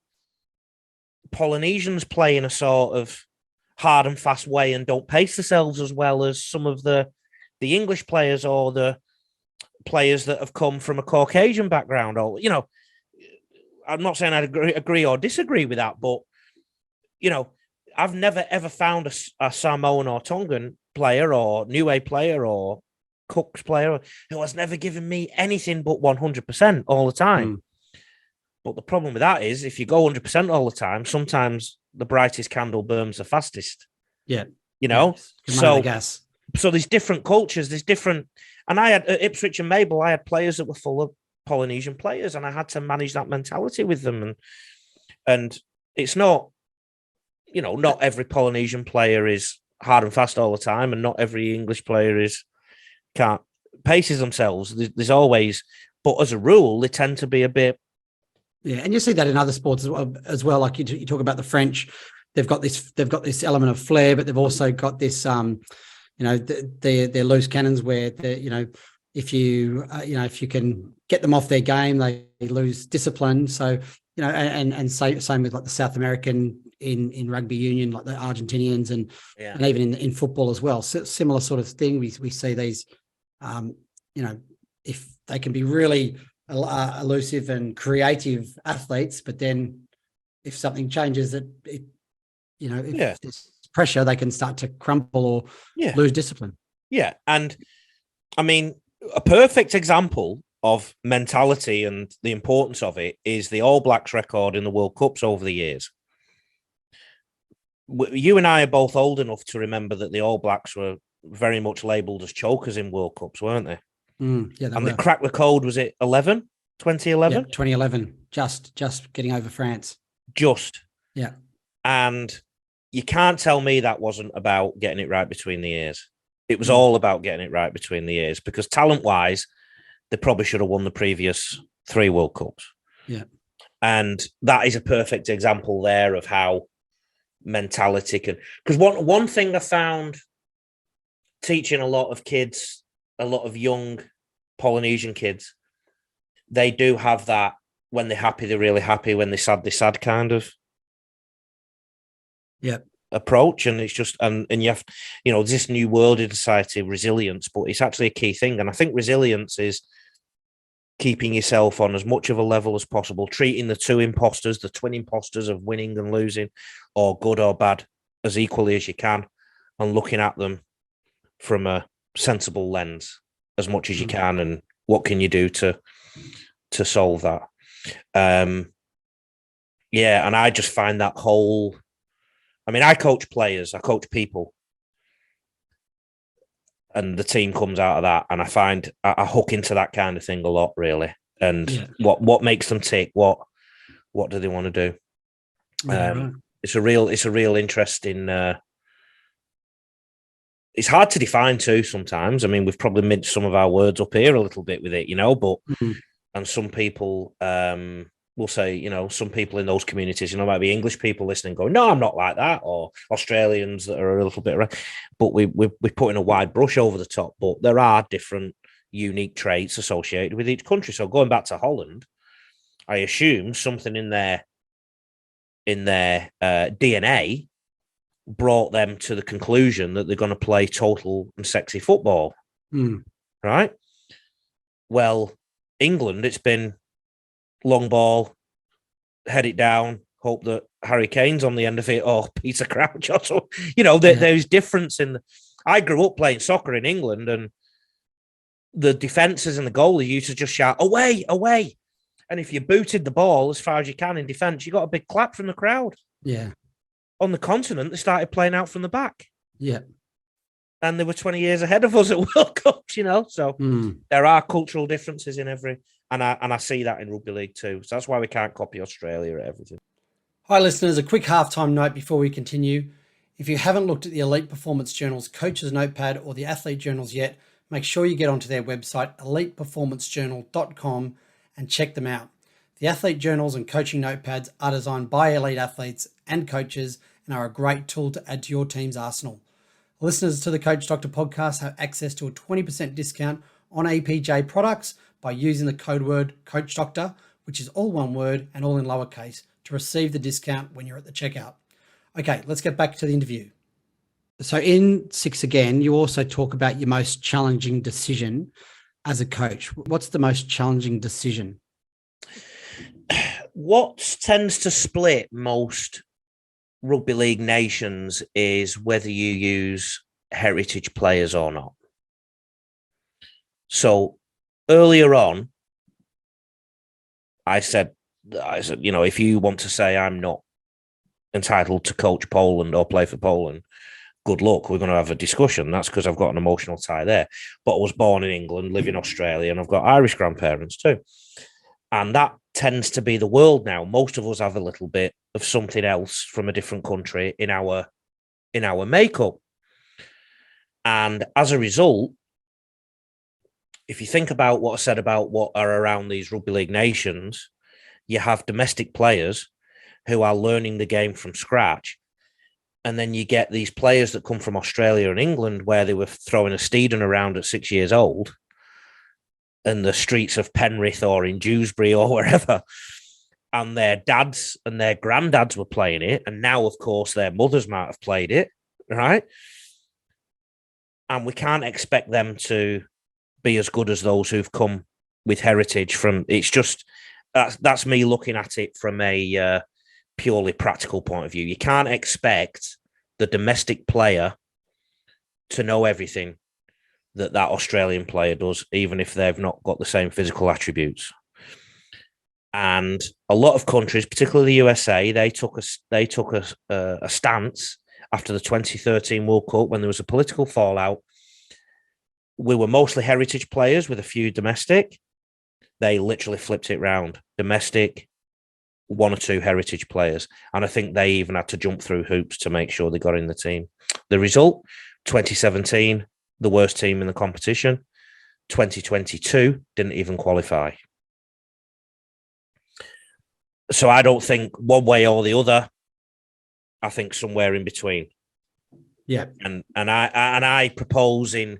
Polynesians play in a sort of hard and fast way and don't pace themselves as well as some of the English players or the players that have come from a Caucasian background. Or, you know, I'm not saying I'd agree or disagree with that, but, you know, I've never, ever found a Samoan or Tongan player or Niue player or Cook's player who has never given me anything but 100% all the time. Mm. But the problem with that is if you go 100% all the time, sometimes the brightest candle burns the fastest. Yeah. You know? Yeah. So there's different cultures, there's different... And I had, at Ipswich and Mabel, I had players that were full of Polynesian players and I had to manage that mentality with them. And it's not, you know, not every Polynesian player is hard and fast all the time and not every English player can't paces themselves. There's always... But as a rule, they tend to be a bit... Yeah, and you see that in other sports as well. Like you talk about the French, they've got this element of flair, but they've also got this, you know, they're loose cannons where you know, if you can get them off their game, they lose discipline. So you know, and same with like the South American in rugby union, like the Argentinians and even in football as well. So similar sort of thing. We see these if they can be really elusive and creative athletes, but then if something changes, if there's pressure, they can start to crumble or lose discipline. Yeah. And I mean, a perfect example of mentality and the importance of it is the All Blacks record in the World Cups over the years. You and I are both old enough to remember that the All Blacks were very much labelled as chokers in World Cups, weren't they? Yeah, they were. They cracked the code, was it 2011? Yeah, 2011, just getting over France. Just. Yeah. And you can't tell me that wasn't about getting it right between the ears. It was all about getting it right between the ears, because talent-wise, they probably should have won the previous 3 World Cups. Yeah. And that is a perfect example there of how mentality can... Because one thing I found teaching a lot of kids, a lot of young Polynesian kids, they do have that when they're happy, they're really happy. When they're sad kind of approach. And it's just, and you have, this new world in society, resilience, but it's actually a key thing. And I think resilience is keeping yourself on as much of a level as possible, treating the twin imposters of winning and losing, or good or bad, as equally as you can, and looking at them from a sensible lens as much as you can. And what can you do to solve that? And I just find that whole... I mean, I coach players, I coach people, and the team comes out of that, and I find I hook into that kind of thing a lot, really. And what makes them tick? What do they want to do? Right. It's a real interesting. It's hard to define too sometimes. I mean, we've probably minced some of our words up here a little bit with it, but and some people will say, some people in those communities, might be English people listening going, no, I'm not like that, or Australians that are a little bit around. But we're putting a wide brush over the top. But there are different unique traits associated with each country. So going back to Holland, I assume something in their DNA brought them to the conclusion that they're going to play total and sexy football. Right? Well, England, it's been long ball, head it down, hope that Harry Kane's on the end of it, or Peter Crouch, or so. There's difference in... I grew up playing soccer in England, and the defences and the goalie used to just shout, away, away. And if you booted the ball as far as you can in defence, you got a big clap from the crowd. Yeah. On the continent, they started playing out from the back. Yeah. And they were 20 years ahead of us at World Cups, So there are cultural differences in every... And I see that in rugby league too. So that's why we can't copy Australia at everything. Hi, listeners. A quick halftime note before we continue. If you haven't looked at the Elite Performance Journal's Coach's Notepad or the Athlete Journals yet, make sure you get onto their website, eliteperformancejournal.com, and check them out. The Athlete Journals and Coaching Notepads are designed by elite athletes and coaches and are a great tool to add to your team's arsenal. Listeners to the Coach Doctor podcast have access to a 20% discount on APJ products by using the code word Coach Doctor, which is all one word and all in lowercase, to receive the discount when you're at the checkout. Okay, let's get back to the interview. So in 6 again, you also talk about your most challenging decision as a coach. What's the most challenging decision? What tends to split most rugby league nations is whether you use heritage players or not. So earlier on, I said, if you want to say I'm not entitled to coach Poland or play for Poland, good luck. We're going to have a discussion. That's because I've got an emotional tie there. But I was born in England, live in Australia, and I've got Irish grandparents too. And that tends to be the world now. Most of us have a little bit of something else from a different country in our makeup. And as a result, if you think about what I said about what are around these rugby league nations, you have domestic players who are learning the game from scratch. And then you get these players that come from Australia and England where they were throwing a steeding around at 6 years old in the streets of Penrith or in Dewsbury or wherever. And their dads and their granddads were playing it. And now, of course, their mothers might have played it, right? And we can't expect them to be as good as those who've come with heritage from. It's just that's me looking at it from a purely practical point of view. You can't expect the domestic player to know everything that Australian player does, even if they've not got the same physical attributes. And a lot of countries, particularly the USA, they took a stance after the 2013 World Cup when there was a political fallout. We were mostly heritage players with a few domestic. They literally flipped it round. Domestic, one or two heritage players. And I think they even had to jump through hoops to make sure they got in the team. The result, 2017, the worst team in the competition. 2022, didn't even qualify. So I don't think one way or the other. I think somewhere in between. Yeah. And I propose in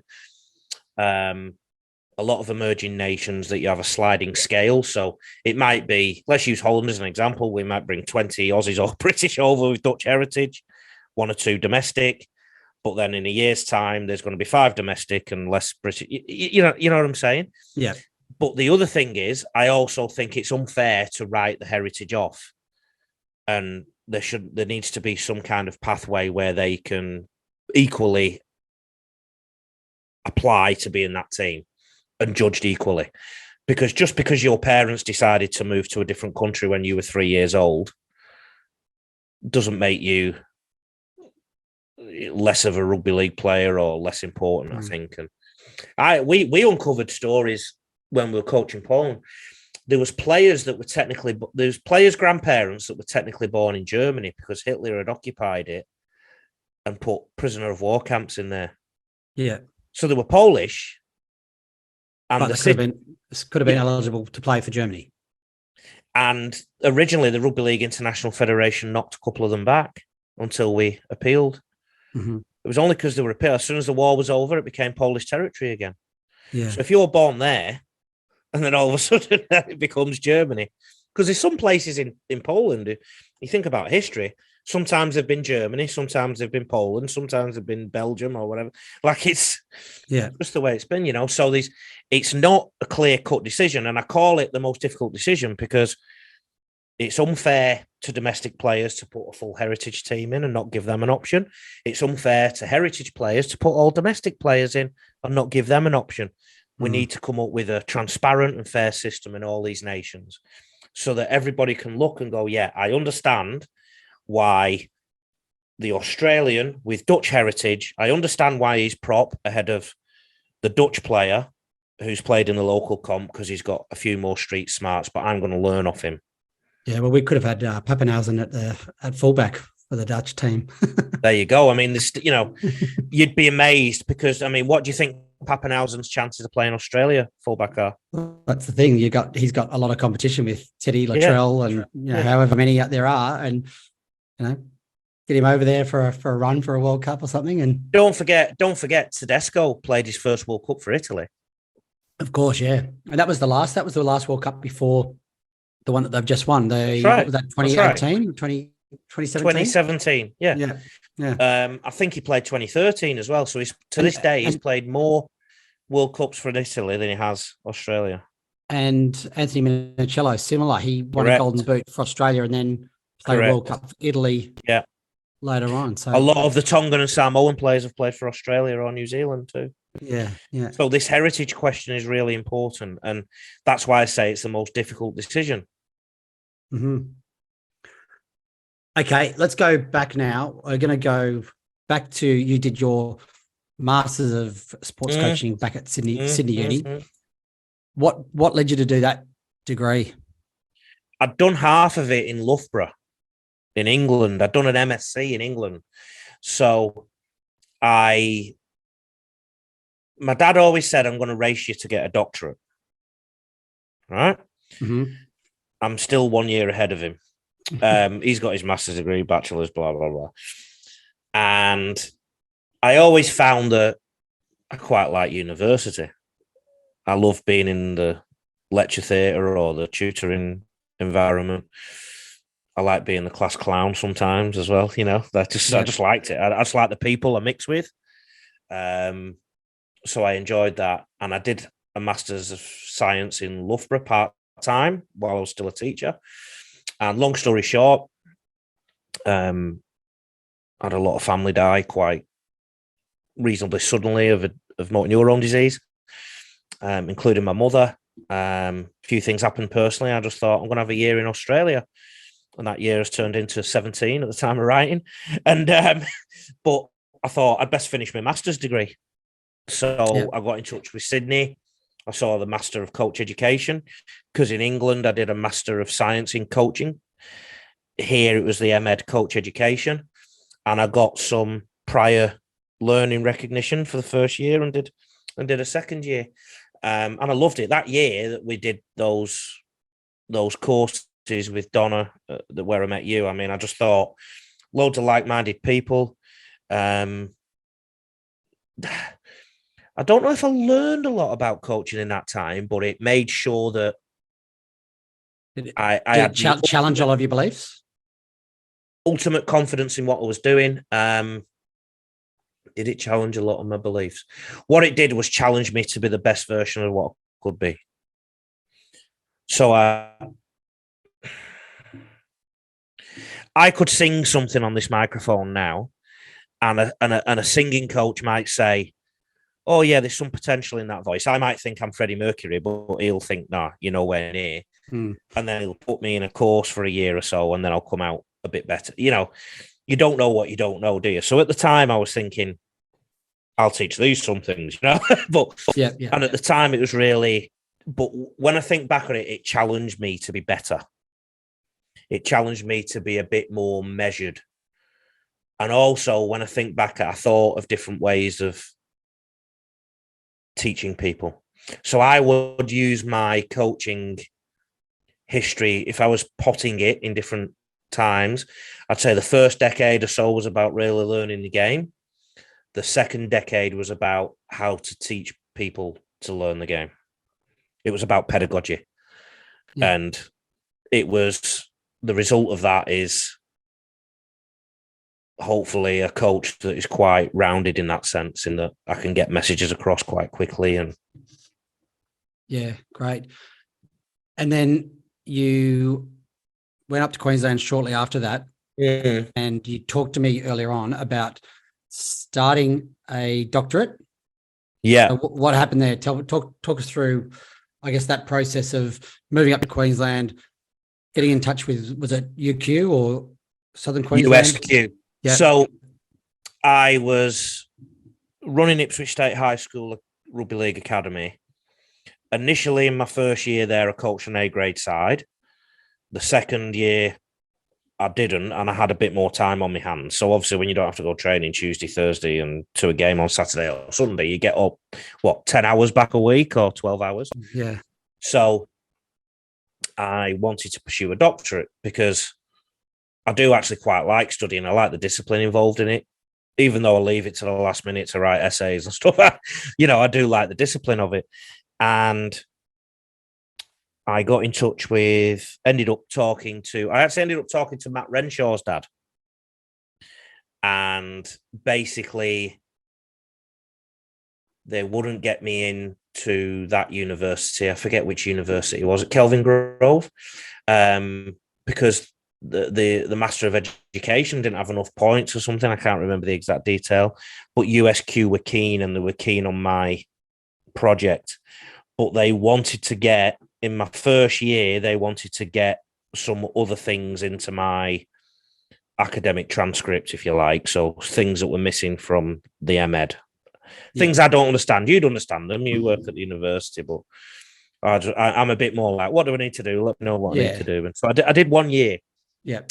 a lot of emerging nations that you have a sliding scale. So it might be, let's use Holland as an example. We might bring 20 Aussies or British over with Dutch heritage, one or two domestic. But then in a year's time, there's going to be 5 domestic and less British. You know what I'm saying? Yeah. But the other thing is, I also think it's unfair to write the heritage off. And there needs to be some kind of pathway where they can equally apply to be in that team and judged equally. Because just because your parents decided to move to a different country when you were 3 years old doesn't make you less of a rugby league player or less important, I think. And we uncovered stories when we were coaching Poland. There was players grandparents that were technically born in Germany because Hitler had occupied it and put prisoner of war camps in there. Yeah. So they were Polish. And but they could have been eligible to play for Germany. And originally the Rugby League International Federation knocked a couple of them back until we appealed. Mm-hmm. It was only because they were appealed. As soon as the war was over, it became Polish territory again. Yeah. So if you're born there, and then all of a sudden it becomes Germany. Because there's some places in Poland, you think about history, sometimes they've been Germany, sometimes they've been Poland, sometimes they've been Belgium or whatever. Like it's just the way it's been, So it's not a clear-cut decision. And I call it the most difficult decision because it's unfair to domestic players to put a full heritage team in and not give them an option. It's unfair to heritage players to put all domestic players in and not give them an option. We need to come up with a transparent and fair system in all these nations so that everybody can look and go, yeah, I understand why the Australian with Dutch heritage, I understand why he's prop ahead of the Dutch player who's played in the local comp because he's got a few more street smarts, but I'm going to learn off him. Yeah, well, we could have had Pappenhausen at fullback for the Dutch team. There you go. I mean, you'd be amazed because, what do you think Pappenhausen's chances of playing Australia fullback are? That's the thing. He's got a lot of competition with Teddy Latrell and however many there are, and get him over there for a run for a World Cup or something. And don't forget, Tedesco played his first World Cup for Italy. Of course, yeah, and that was the last World Cup before the one that they've just won. Right. What was that, 2018, 2017? Yeah. I think he played 2013 as well. So he's played more World Cups for Italy than he has Australia. And Anthony Minicello, similar. He won a Golden Boot for Australia and then played a World Cup for Italy. Later on. So a lot of the Tongan and Samoan players have played for Australia or New Zealand too. Yeah. So this heritage question is really important, and that's why I say it's the most difficult decision. Mm-hmm. Okay, let's go back now. We're going to go back to, you did your Masters of Sports Coaching back at Sydney Uni. What led you to do that degree? I'd done half of it in Loughborough in England. I'd done an MSc in England. So my dad always said, I'm going to race you to get a doctorate. Right? Mm-hmm. I'm still 1 year ahead of him. He's got his master's degree, bachelor's, blah, blah, blah. And I always found that I quite like university. I love being in the lecture theatre or the tutoring environment. I like being the class clown sometimes as well, I just liked it. I just like the people I mix with. So I enjoyed that. And I did a Master's of Science in Loughborough part-time while I was still a teacher. And long story short, I had a lot of family die quite reasonably suddenly of motor neuron disease, including my mother. A few things happened personally. I just thought I'm going to have a year in Australia. And that year has turned into 17 at the time of writing. And but I thought I'd best finish my master's degree. So I got in touch with Sydney. I saw the Master of Coach Education, because in England I did a Master of Science in Coaching. Here it was the MEd Coach Education. And I got some prior learning recognition for the first year and did a second year. And I loved it. That year that we did those courses with Donna, where I met you, I mean, I just thought loads of like-minded people. I don't know if I learned a lot about coaching in that time, but it made sure that I had challenge all of your beliefs. Ultimate confidence in what I was doing. Did it challenge a lot of my beliefs? What it did was challenge me to be the best version of what I could be. So I could sing something on this microphone now, and a singing coach might say, "Oh yeah, there's some potential in that voice." I might think I'm Freddie Mercury, but he'll think, "Nah, you're nowhere near." And then he'll put me in a course for a year or so, and then I'll come out a bit better. You know, you don't know what you don't know, do you? So at the time, I was thinking, I'll teach these some things, you know. And at the time, it was really. But when I think back on it, it challenged me to be better. It challenged me to be a bit more measured. And also, when I think back, I thought of different ways of teaching people. So I would use my coaching history, if I was potting it in different times, I'd say the first decade or so was about really learning the game. The second decade was about how to teach people to learn the game. It was about pedagogy. And it was, the result of that is hopefully a coach that is quite rounded in that sense, in that I can get messages across quite quickly. And great. And then you went up to Queensland shortly after that, and you talked to me earlier on about starting a doctorate. So what happened there? Talk us through, I guess, that process of moving up to Queensland, getting in touch with, was it UQ or Southern Queensland? USQ. So I was running Ipswich State High School Rugby League Academy. Initially, in my first year there, I coached an A-grade side. The second year, I didn't, and I had a bit more time on my hands. So obviously, when you don't have to go training Tuesday, Thursday, and to a game on Saturday or Sunday, you get up, 10 hours back a week or 12 hours? Yeah. So I wanted to pursue a doctorate because I do actually quite like studying. I like the discipline involved in it, even though I leave it to the last minute to write essays and stuff. I do like the discipline of it. And I got in touch with, ended up talking to Matt Renshaw's dad. And basically, they wouldn't get me into that university. I forget which university it was, at Kelvin Grove, because the Master of Education didn't have enough points or something. I can't remember the exact detail, but USQ were keen, and they were keen on my project. But they wanted to get, in my first year, they wanted to get some other things into my academic transcript, if you like. So things that were missing from the MEd. Things I don't understand. You'd understand them. You work at the university, but I'm a bit more like, what do I need to do? Let me know what I need to do. And so I did 1 year. Yeah.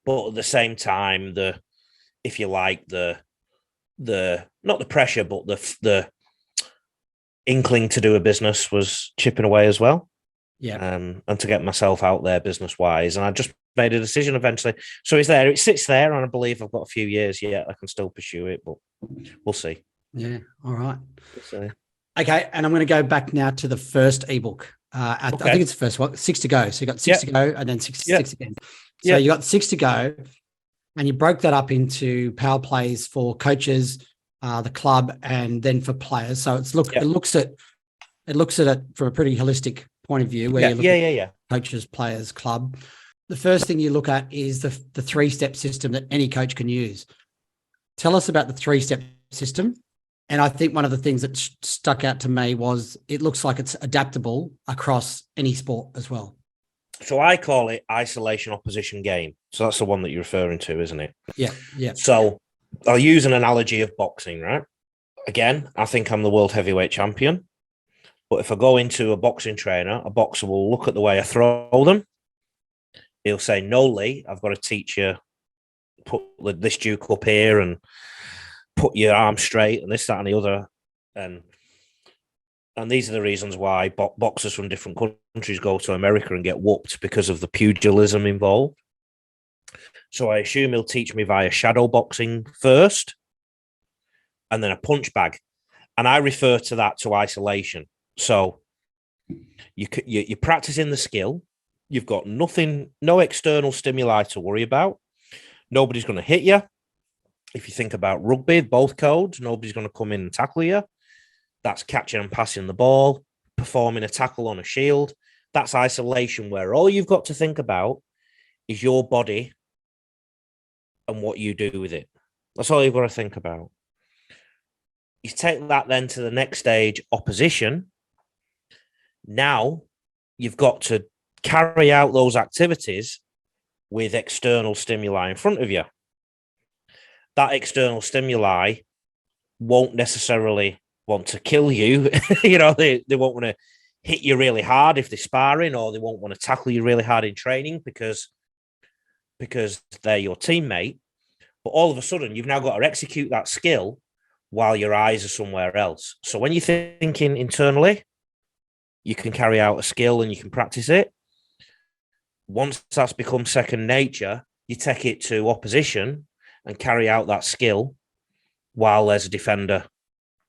But at the same time, if you like, the not the pressure, but the inkling to do a business was chipping away as well. And to get myself out there business wise. And I just made a decision eventually. So it sits there, and I believe I've got a few years yet. I can still pursue it, but we'll see. Yeah. All right. We'll see. Okay. And I'm going to go back now to the first ebook. I think it's the first one, 6 to go. So you got 6 to go, and then six again. So you got 6 to go, and you broke that up into power plays for coaches, the club, and then for players. So Yeah. it looks at it from a pretty holistic point of view, where Yeah, you look at coaches, players, club. The first thing you look at is the 3-step system that any coach can use. Tell us about the 3-step system. And I think one of the things that stuck out to me was it looks like it's adaptable across any sport as well. So I call it isolation opposition game. So that's the one that you're referring to, isn't it? Yeah, yeah. So I'll use an analogy of boxing, right? Again, I think I'm the world heavyweight champion. But if I go into a boxing trainer, a boxer will look at the way I throw them. He'll say, no, Lee, I've got to teach you, put this juke up here and put your arm straight and this, that, and the other. And these are the reasons why boxers from different countries go to America and get whooped, because of the pugilism involved. So I assume he'll teach me via shadow boxing first and then a punch bag. And I refer to that to isolation. So you're practicing the skill. You've got no external stimuli to worry about. Nobody's going to hit you. If you think about rugby, both codes, nobody's going to come in and tackle you. That's catching and passing the ball, performing a tackle on a shield. That's isolation, where all you've got to think about is your body and what you do with it. That's all you've got to think about. You take that then to the next stage, opposition. Now you've got to carry out those activities with external stimuli in front of you. That external stimuli won't necessarily want to kill you. They won't want to hit you really hard if they're sparring, or they won't want to tackle you really hard in training because they're your teammate. But all of a sudden, you've now got to execute that skill while your eyes are somewhere else. So when you're thinking internally, you can carry out a skill and you can practice it. Once that's become second nature, you take it to opposition and carry out that skill while there's a defender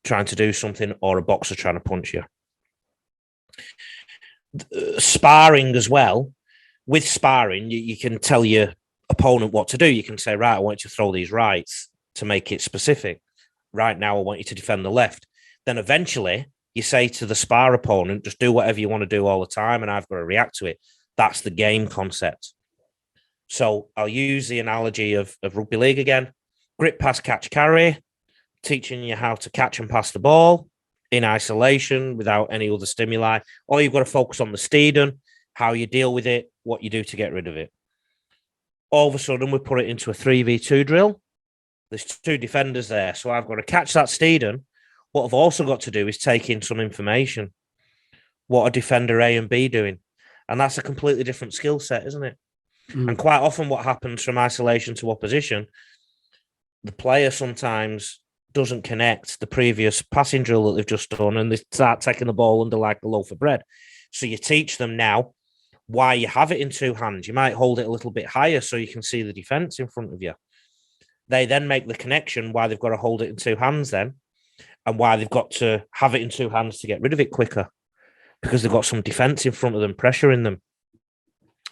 trying to do something or a boxer trying to punch you. Sparring as well. With sparring, you can tell your opponent what to do. You can say, right, I want you to throw these rights to make it specific. Right now, I want you to defend the left. Then eventually, you say to the spar opponent, just do whatever you want to do all the time, and I've got to react to it. That's the game concept. So I'll use the analogy of rugby league again. Grip, pass, catch, carry, teaching you how to catch and pass the ball in isolation without any other stimuli. All you've got to focus on the steeding, how you deal with it, what you do to get rid of it. All of a sudden, we put it into a 3v2 drill. There's 2 defenders there. So I've got to catch that steeding. What I've also got to do is take in some information. What are defender A and B doing? And that's a completely different skill set, isn't it? Mm. And quite often what happens from isolation to opposition, the player sometimes doesn't connect the previous passing drill that they've just done, and they start taking the ball under like a loaf of bread. So you teach them now why you have it in 2 hands. You might hold it a little bit higher so you can see the defense in front of you. They then make the connection why they've got to hold it in 2 hands then, and why they've got to have it in 2 hands to get rid of it quicker, because they've got some defense in front of them, pressure in them.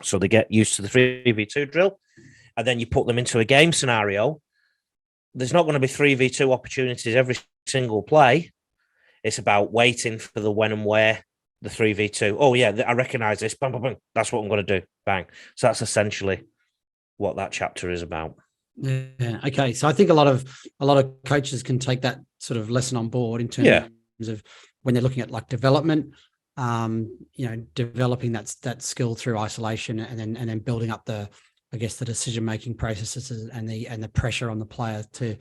So they get used to the 3v2 drill, and then you put them into a game scenario. There's not going to be 3v2 opportunities every single play. It's about waiting for the when and where, the 3v2. Oh, yeah, I recognize this. Bang, bang, bang. That's what I'm going to do. Bang. So that's essentially what that chapter is about. Yeah. Okay. So I think a lot of coaches can take that sort of lesson on board in terms of when they're looking at like development, developing that skill through isolation, and then building up the decision-making processes and the pressure on the player to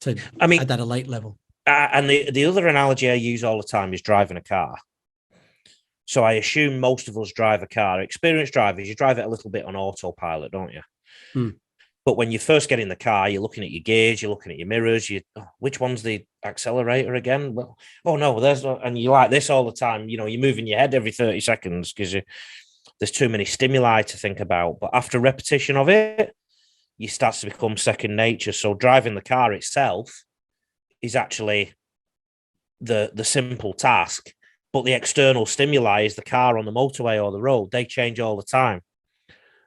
at that elite level. And the other analogy I use all the time is driving a car. So I assume most of us drive a car. Experienced drivers, you drive it a little bit on autopilot, don't you? Hmm. But when you first get in the car, you're looking at your gauge, you're looking at your mirrors. Which one's the accelerator again? Well, oh no, there's no, and you like this all the time. You're moving your head every 30 seconds because there's too many stimuli to think about. But after repetition of it, you start to become second nature. So driving the car itself is actually the simple task, but the external stimuli is the car on the motorway or the road. They change all the time.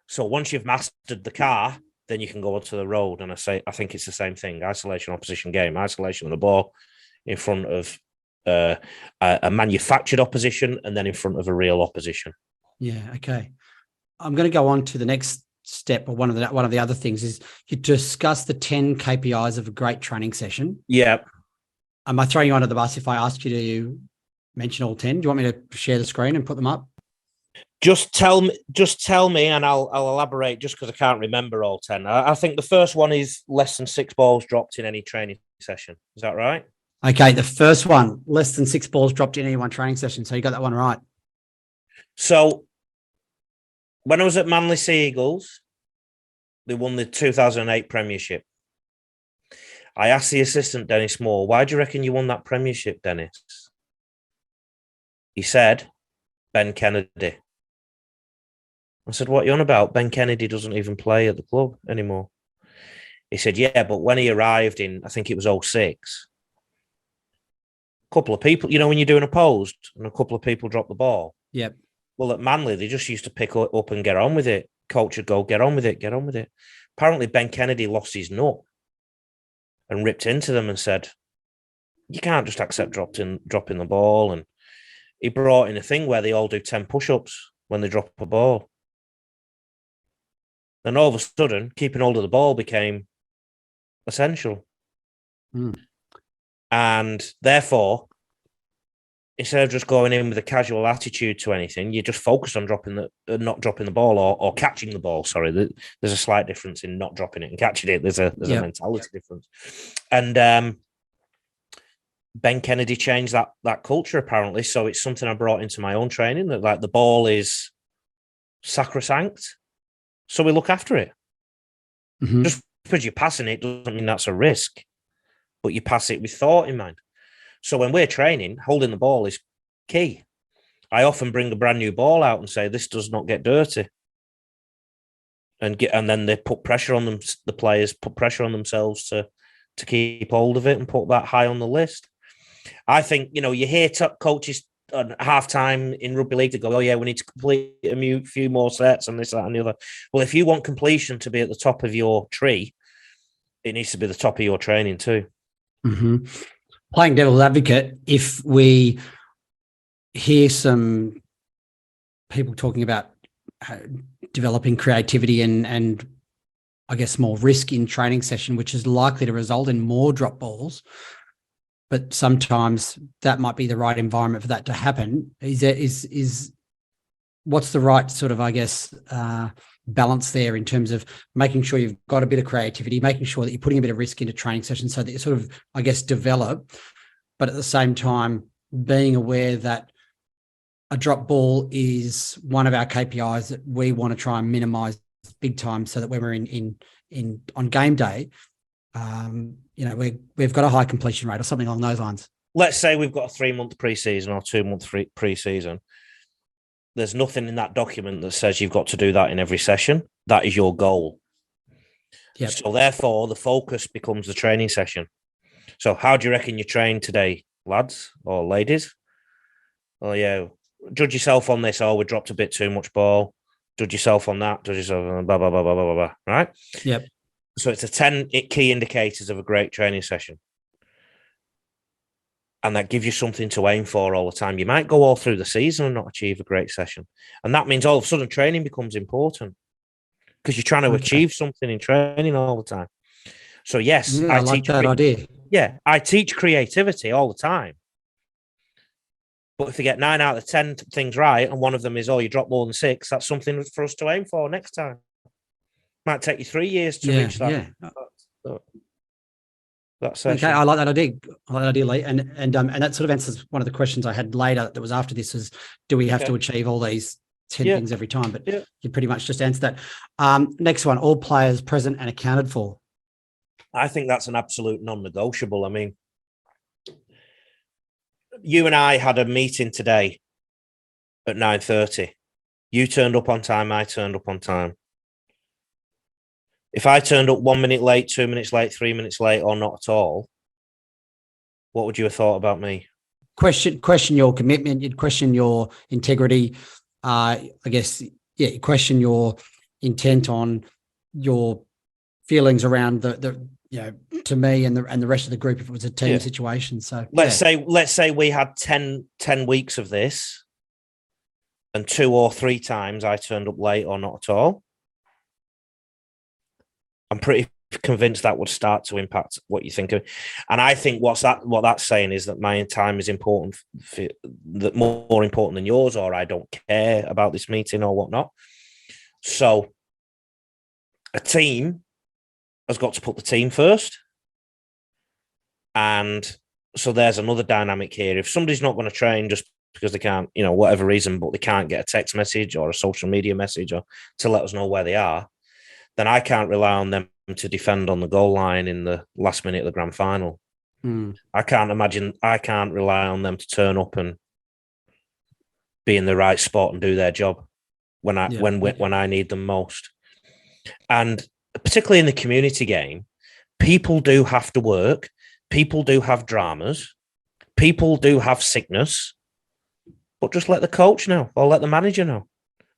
So once you've mastered the car, then you can go onto the road. And I think it's the same thing. Isolation, opposition game, isolation of the ball in front of a manufactured opposition and then in front of a real opposition. Yeah. Okay. I'm going to go on to the next step, or one of the other things is you discuss the 10 KPIs of a great training session. Yeah. Am I throwing you under the bus if I asked you to mention all 10? Do you want me to share the screen and put them up? Just tell me, and I'll elaborate just because I can't remember all 10. I think the first one is less than 6 balls dropped in any training session. Is that right? Okay, the first one, less than 6 balls dropped in any one training session. So you got that one right. So when I was at Manly Sea Eagles, they won the 2008 Premiership. I asked the assistant, Dennis Moore, why do you reckon you won that Premiership, Dennis? He said, Ben Kennedy. I said, what are you on about? Ben Kennedy doesn't even play at the club anymore. He said, yeah, but when he arrived in, I think it was 2006, a couple of people, when you're doing opposed and a couple of people drop the ball. Yep. Well, at Manly, they just used to pick up and get on with it. Coach would go, get on with it, get on with it. Apparently, Ben Kennedy lost his nut and ripped into them and said, you can't just accept dropping the ball. And he brought in a thing where they all do 10 push-ups when they drop a ball. Then all of a sudden, keeping hold of the ball became essential. And therefore, instead of just going in with a casual attitude to anything, you just focus on not dropping the ball or catching the ball. Sorry, there's a slight difference in not dropping it and catching it. There's a mentality difference. And Ben Kennedy changed that culture apparently. So it's something I brought into my own training, that like the ball is sacrosanct, so we look after it. Mm-hmm. Just because you're passing it doesn't mean that's a risk, but you pass it with thought in mind. So when we're training, holding the ball is key. I often bring a brand new ball out and say, this does not get dirty. And then they put pressure on them. The players put pressure on themselves to keep hold of it and put that high on the list. I think, you hear coaches at half-time in rugby league to go, oh, yeah, we need to complete a few more sets and this, that, and the other. Well, if you want completion to be at the top of your tree, it needs to be the top of your training too. Mm-hmm. Playing devil's advocate, if we hear some people talking about developing creativity and I guess more risk in training session, which is likely to result in more drop balls, but sometimes that might be the right environment for that to happen. Is what's the right sort of, I guess, balance there in terms of making sure you've got a bit of creativity, making sure that you're putting a bit of risk into training sessions so that you sort of, I guess, develop, but at the same time being aware that a drop ball is one of our KPIs that we want to try and minimize big time, so that when we're in on game day, we've got a high completion rate or something along those lines. Let's say we've got a 3-month pre-season or 2-month pre-season. There's nothing in that document that says you've got to do that in every session. That is your goal. Yep. So therefore, the focus becomes the training session. So how do you reckon you train today, lads or ladies? Oh, yeah, judge yourself on this. Oh, we dropped a bit too much ball. Judge yourself on that. Judge yourself on blah, blah, blah, blah, blah, blah, right? Yep. So it's the 10 key indicators of a great training session. And that gives you something to aim for all the time. You might go all through the season and not achieve a great session. And that means all of a sudden training becomes important because you're trying to achieve something in training all the time. So yes, I like that idea. Yeah, I teach creativity all the time. But if they get 9 out of 10 things right, and one of them is, oh, you drop more than 6, that's something for us to aim for next time. Might take you 3 years to reach that. Yeah. That session. Okay, I like that idea, Lee. And that sort of answers one of the questions I had later that was after this is, do we have to achieve all these 10 things every time? But you pretty much just answered that. Next one, all players present and accounted for. I think that's an absolute non-negotiable. I mean, you and I had a meeting today at 9:30. You turned up on time, I turned up on time. If I turned up 1 minute late, 2 minutes late, 3 minutes late, or not at all, what would you have thought about me? Question your commitment. You'd question your integrity. I guess, question your intent on your feelings around the to me and the rest of the group if it was a team situation. So let's say we had 10 weeks of this, and 2 or 3 times I turned up late or not at all. I'm pretty convinced that would start to impact what you think of. And I think what that's saying is that my time is important, more important than yours, or I don't care about this meeting or whatnot. So a team has got to put the team first. And so there's another dynamic here. If somebody's not going to train just because they can't, whatever reason, but they can't get a text message or a social media message or to let us know where they are, then I can't rely on them to defend on the goal line in the last minute of the grand final. I can't rely on them to turn up and be in the right spot and do their job when I need them most. And particularly in the community game, people do have to work. People do have dramas. People do have sickness. But just let the coach know or let the manager know.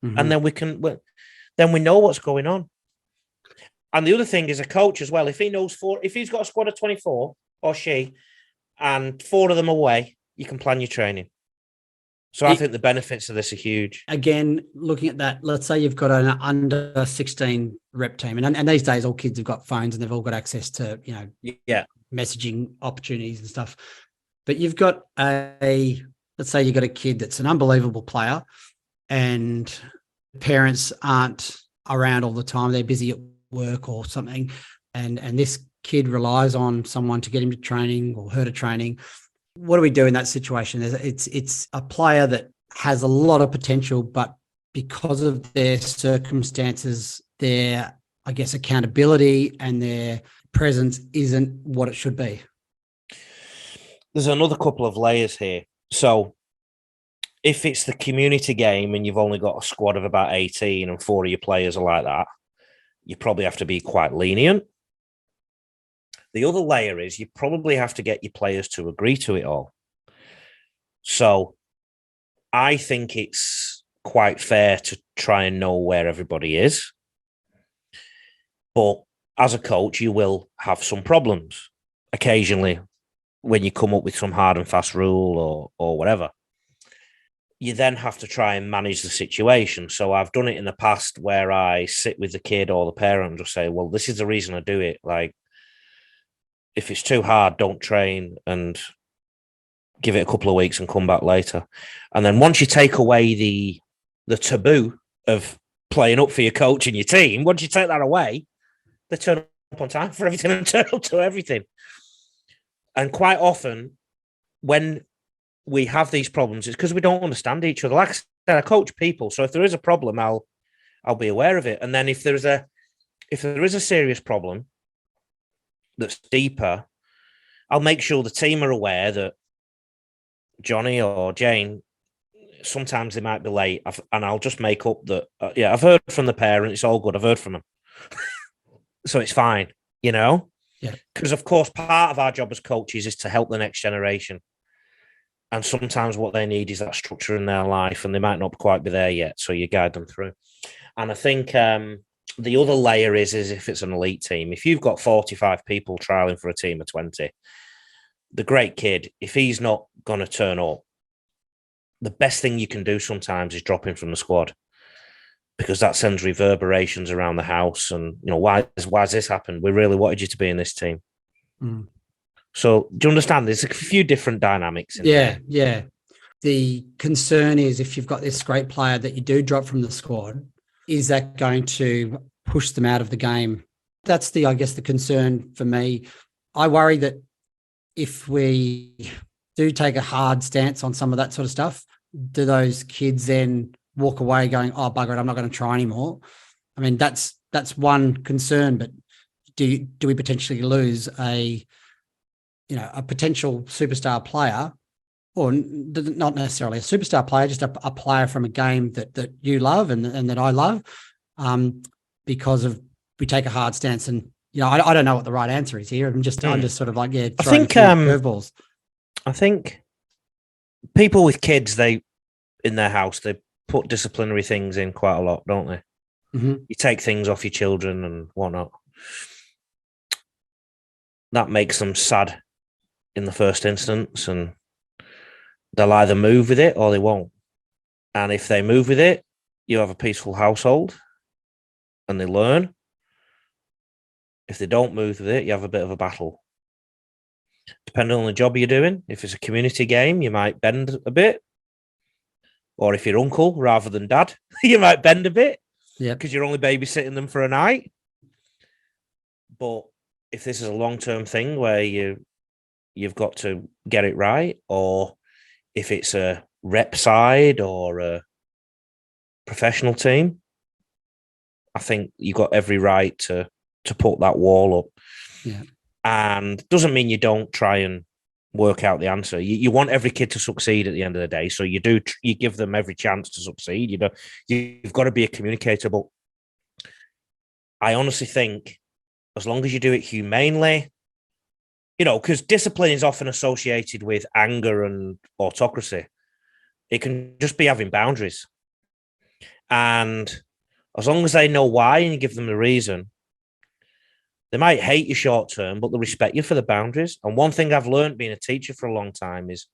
And then we know what's going on. And the other thing is a coach as well. If he's got a squad of 24 or she, and 4 of them away, you can plan your training. So I think the benefits of this are huge. Again, looking at that, let's say you've got an under 16 rep team, and these days all kids have got phones and they've all got access to messaging opportunities and stuff. But you've got let's say you've got a kid that's an unbelievable player, and parents aren't around all the time; they're busy at work or something, and this kid relies on someone to get him to training or her to training. What do we do in that situation? It's a player that has a lot of potential, but because of their circumstances, their, I guess, accountability and their presence isn't what it should be. There's another couple of layers here. So if it's the community game and you've only got a squad of about 18 and 4 of your players are like that, you probably have to be quite lenient. The other layer is you probably have to get your players to agree to it all. So I think it's quite fair to try and know where everybody is. But as a coach, you will have some problems occasionally when you come up with some hard and fast rule or whatever. You then have to try and manage the situation. So I've done it in the past where I sit with the kid or the parent and just say, well, this is the reason I do it. Like, if it's too hard, don't train and give it a couple of weeks and come back later. And then once you take away the taboo of playing up for your coach and your team, once you take that away, they turn up on time for everything and turn up to everything. And quite often when we have these problems, it's because we don't understand each other. Like I said, I coach people. So if there is a problem, I'll be aware of it. And then if there is a serious problem that's deeper, I'll make sure the team are aware that Johnny or Jane, sometimes they might be late, and I'll just make up that, I've heard from the parent, it's all good, I've heard from them. So it's fine, Yeah. Because, of course, part of our job as coaches is to help the next generation. And sometimes what they need is that structure in their life, and they might not quite be there yet, so you guide them through. And I think the other layer is if it's an elite team. If you've got 45 people trialing for a team of 20, the great kid, if he's not going to turn up, the best thing you can do sometimes is drop him from the squad, because that sends reverberations around the house. And, why has this happened? We really wanted you to be in this team. So do you understand? There's a few different dynamics in there. Yeah. The concern is if you've got this great player that you do drop from the squad, is that going to push them out of the game? That's the concern for me. I worry that if we do take a hard stance on some of that sort of stuff, do those kids then walk away going, oh, bugger it, I'm not going to try anymore? I mean, that's one concern, but do we potentially lose a potential superstar player, or not necessarily a superstar player, just a player from a game that you love and that I love, because of we take a hard stance? And I don't know what the right answer is here. I'm just sort of like throwing curveballs. I think people with kids, in their house, they put disciplinary things in quite a lot, don't they? Mm-hmm. You take things off your children and whatnot. that makes them sad in the first instance, and they'll either move with it or they won't. And if they move with it, you have a peaceful household and they learn. If they don't move with it, you have a bit of a battle. Depending on the job you're doing, if it's a community game, you might bend a bit. Or if you're uncle rather than dad, you might bend a bit. Yeah. Because you're only babysitting them for a night. But if this is a long-term thing where you've got to get it right, or if it's a rep side or a professional team, I think you've got every right to put that wall up. Yeah. And doesn't mean you don't try and work out the answer. You want every kid to succeed at the end of the day, so you give them every chance to succeed. You've got to be a communicator. But I honestly think, as long as you do it humanely, because discipline is often associated with anger and autocracy. It can just be having boundaries, and as long as they know why and you give them the reason, they might hate you short term, but they'll respect you for the boundaries. And one thing I've learned being a teacher for a long time is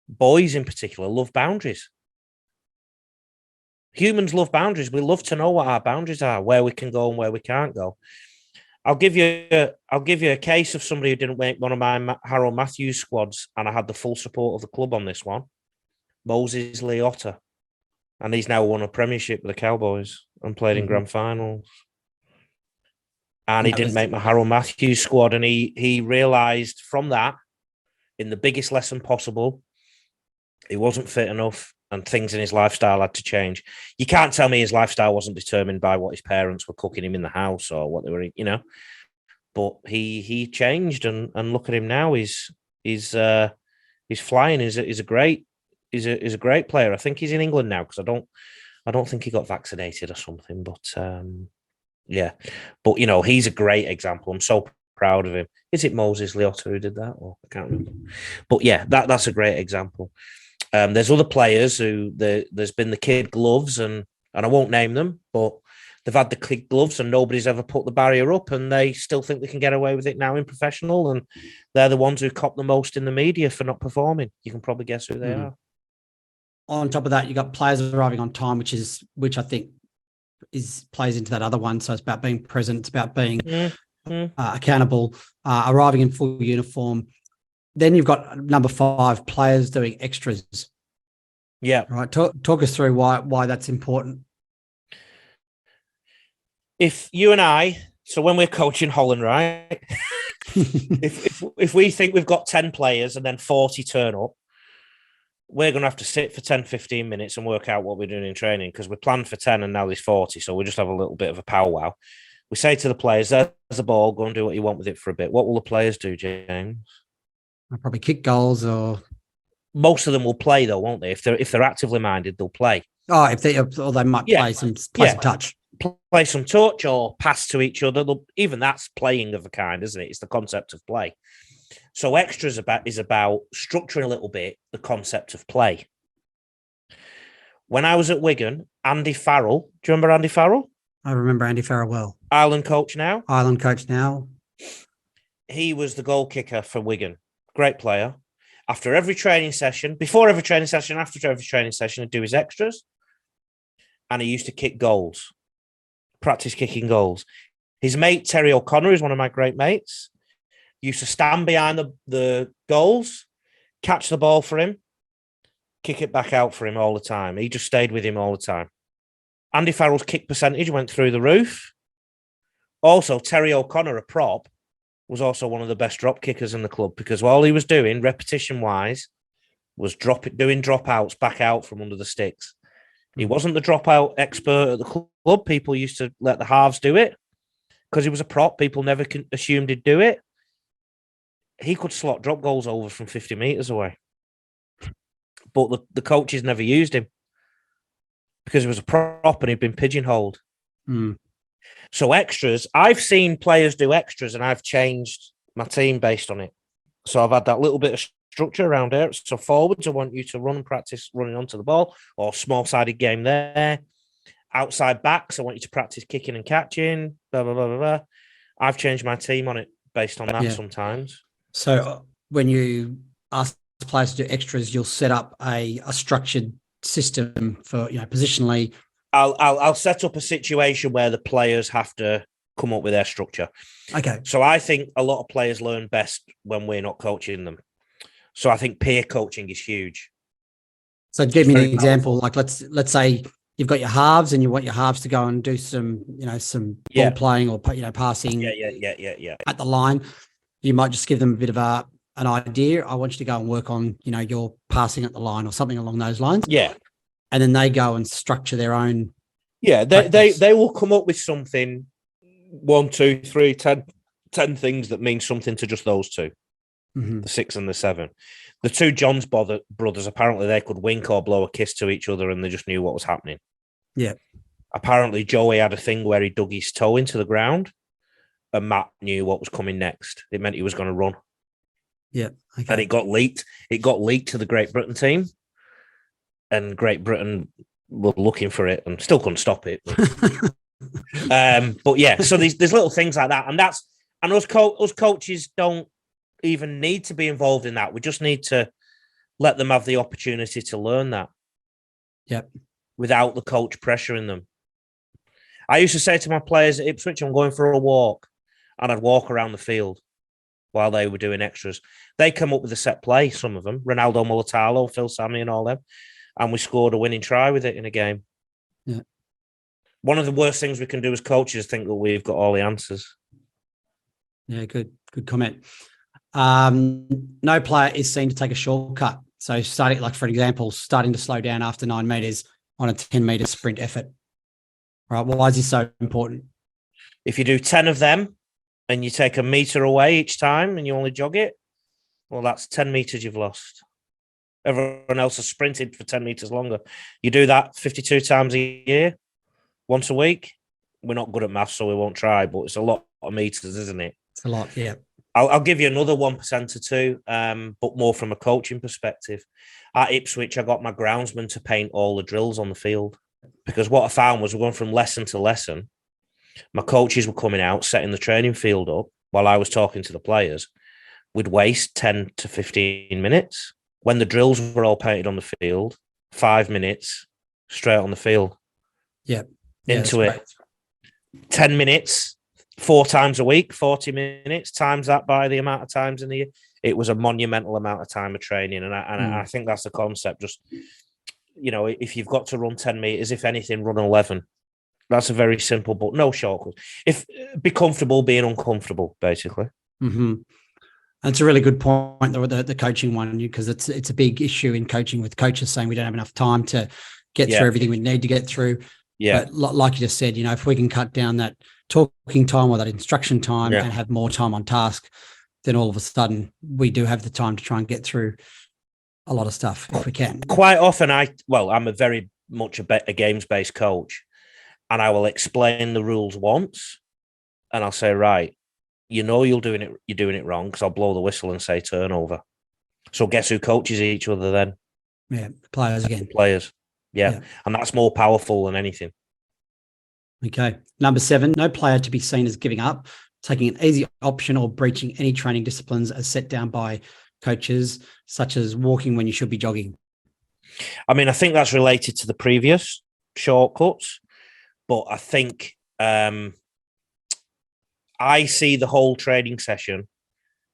boys in particular love boundaries. Humans love boundaries. We love to know what our boundaries are, where we can go and where we can't go. I'll give you a case of somebody who didn't make one of my Harold Matthews squads, and I had the full support of the club on this one. Moses Leotta. And he's now won a premiership with the Cowboys and played in grand finals. And he didn't make my Harold Matthews squad. And he realised from that, in the biggest lesson possible, he wasn't fit enough and things in his lifestyle had to change. You can't tell me his lifestyle wasn't determined by what his parents were cooking him in the house or what they were, But he changed, and look at him now. He's flying. He's a great player. I think he's in England now, because I don't think he got vaccinated or something. But yeah, but he's a great example. I'm so proud of him. Is it Moses Leotta who did that? Or I can't remember. But yeah, that's a great example. There's other players who there's been the kid gloves, and I won't name them, but they've had the kid gloves and nobody's ever put the barrier up, and they still think they can get away with it now in professional, and they're the ones who cop the most in the media for not performing. You can probably guess who they are. On top of that, you got players arriving on time, which I think plays into that other one. So it's about being present. It's about being accountable, arriving in full uniform. Then you've got number 5, players doing extras. Yeah. Right. Talk us through why that's important. If you and I, so when we're coaching Holland, right? if we think we've got 10 players and then 40 turn up, we're going to have to sit for 10, 15 minutes and work out what we're doing in training, because we planned for 10 and now there's 40. So we just have a little bit of a powwow. We say to the players, there's the ball, go and do what you want with it for a bit. What will the players do, James? I'll probably kick goals, or most of them will play though, won't they? If they're actively minded, they'll play. Or they might play some touch. Play some touch or pass to each other. Even that's playing of a kind, isn't it? It's the concept of play. So extras is about structuring a little bit the concept of play. When I was at Wigan, Andy Farrell, do you remember Andy Farrell? I remember Andy Farrell well. Ireland coach now. He was the goal kicker for Wigan. Great player. After every training session, before every training session, after every training session, he'd do his extras. And he used to kick goals, practice kicking goals. His mate, Terry O'Connor, is one of my great mates. Used to stand behind the goals, catch the ball for him, kick it back out for him all the time. He just stayed with him all the time. Andy Farrell's kick percentage went through the roof. Also, Terry O'Connor, a prop, was also one of the best drop kickers in the club, because all he was doing, repetition-wise, was doing dropouts back out from under the sticks. He wasn't the dropout expert at the club. People used to let the halves do it. Because he was a prop, people never assumed he'd do it. He could slot drop goals over from 50 metres away. But the coaches never used him because he was a prop and he'd been pigeonholed. So extras, I've seen players do extras and I've changed my team based on it. So I've had that little bit of structure around it. So forwards, I want you to run and practice running onto the ball, or small-sided game there. Outside backs, I want you to practice kicking and catching, blah, blah, blah, blah, blah. I've changed my team on it based on that sometimes. So when you ask players to do extras, you'll set up a structured system for, positionally. I'll set up a situation where the players have to come up with their structure. Okay. So I think a lot of players learn best when we're not coaching them. So I think peer coaching is huge. So give me an example. Like let's say you've got your halves and you want your halves to go and do some ball playing or passing. Yeah. At the line. You might just give them a bit of an idea. I want you to go and work on, your passing at the line or something along those lines. Yeah. And then they go and structure their own. Yeah, they will come up with something, 1, 2, 3, 10 things that mean something to just those two, the 6 and the 7. The two Johns brothers, apparently they could wink or blow a kiss to each other and they just knew what was happening. Yeah. Apparently Joey had a thing where he dug his toe into the ground and Matt knew what was coming next. It meant he was going to run. Yeah. Okay. And it got leaked. It got leaked to the Great Britain team. And Great Britain were looking for it and still couldn't stop it. But yeah, so there's little things like that. And us coaches don't even need to be involved in that. We just need to let them have the opportunity to learn that. Yep. Without the coach pressuring them. I used to say to my players at Ipswich, I'm going for a walk. And I'd walk around the field while they were doing extras. They come up with a set play, some of them. Ronaldo Mulatalo, Phil Sammy and all them. And we scored a winning try with it in a game. Yeah. One of the worst things we can do as coaches is think that we've got all the answers. Yeah, good comment. No player is seen to take a shortcut. So starting, like for example, starting to slow down after 9 meters on a 10-meter sprint effort. Right? Why is this so important? If you do 10 of them and you take a meter away each time and you only jog it, well, that's 10 meters you've lost. Everyone else has sprinted for 10 meters longer. You do that 52 times a year, once a week. We're not good at maths, so we won't try, but it's a lot of meters, isn't it? It's a lot, yeah. I'll give you another 1% or two, but more from a coaching perspective. At Ipswich, I got my groundsman to paint all the drills on the field because what I found was we're going from lesson to lesson. My coaches were coming out, setting the training field up while I was talking to the players. We'd waste 10 to 15 minutes. When the drills were all painted on the field, 5 minutes straight on the field. Yeah. Into it. 10 minutes, 4 times a week, 40 minutes, times that by the amount of times in the year. It was a monumental amount of time of training. And I think that's the concept. Just, if you've got to run 10 meters, if anything, run 11. That's a very simple, but no shortcuts. Be comfortable being uncomfortable, basically. Mm-hmm. That's a really good point, the coaching one, because it's a big issue in coaching with coaches saying we don't have enough time to get through everything we need to get through. Yeah. But like you just said, if we can cut down that talking time or that instruction time and have more time on task, then all of a sudden we do have the time to try and get through a lot of stuff if we can. Quite often, I'm a very much a games-based coach, and I will explain the rules once, and I'll say, right, you're doing it wrong because I'll blow the whistle and say turnover. So guess who coaches each other then? Yeah, players again. Players. Yeah. And that's more powerful than anything. Okay. Number 7, no player to be seen as giving up, taking an easy option or breaching any training disciplines as set down by coaches, such as walking when you should be jogging. I mean, I think that's related to the previous shortcuts, but I think I see the whole training session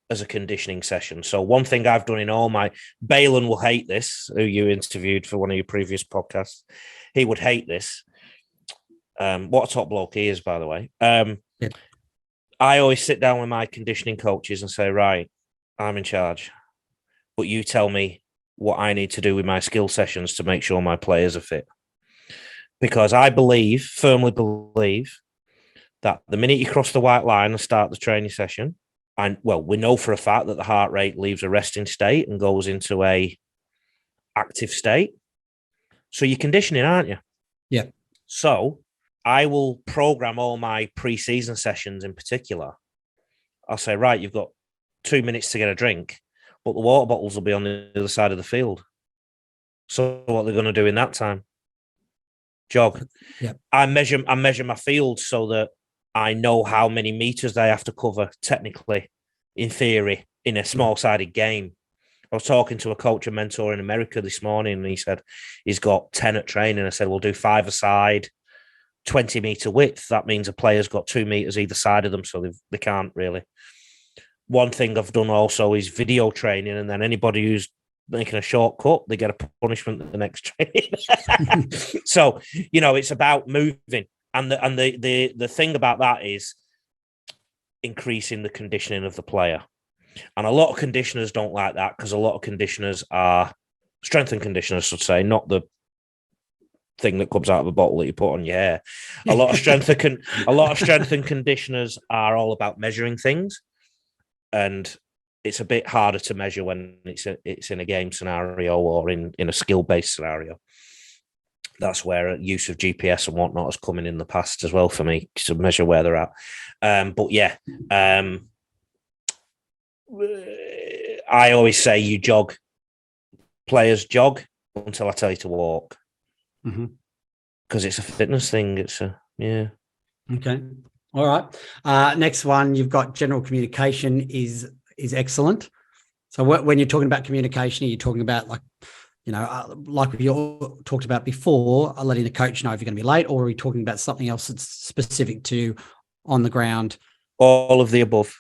as a conditioning session. So one thing I've done in all my... Balin will hate this, who you interviewed for one of your previous podcasts. He would hate this. What a top bloke he is, by the way. I always sit down with my conditioning coaches and say, right, I'm in charge, but you tell me what I need to do with my skill sessions to make sure my players are fit. Because I firmly believe, that the minute you cross the white line and start the training session, we know for a fact that the heart rate leaves a resting state and goes into a active state. So you're conditioning, aren't you? Yeah. So I will program all my pre-season sessions in particular. I'll say, right, you've got 2 minutes to get a drink, but the water bottles will be on the other side of the field. So what they're going to do in that time? Jog. Yeah. I measure my field so that I know how many meters they have to cover technically in theory, in a small-sided game. I was talking to a coach and mentor in America this morning, and he said he's got 10 at training. I said, we'll do 5 aside, 20-meter width. That means a player's got 2 meters either side of them, so they can't really. One thing I've done also is video training, and then anybody who's making a shortcut, they get a punishment at the next training. So, it's about moving. And the thing about that is increasing the conditioning of the player. And a lot of conditioners don't like that, because a lot of conditioners are strength and conditioners, should say, not the thing that comes out of a bottle that you put on your hair. A lot of strength and conditioners are all about measuring things, and it's a bit harder to measure when it's in a game scenario or in a skill-based scenario. That's where use of GPS and whatnot has come in the past as well for me, to measure where they're at. But yeah, I always say you jog. Players jog until I tell you to walk. Because it's a fitness thing. Yeah. Okay. All right. Next one, you've got general communication is excellent. So when you're talking about communication, are you talking about like we all talked about before, letting the coach know if you're going to be late, or are we talking about something else that's specific to on the ground? All of the above.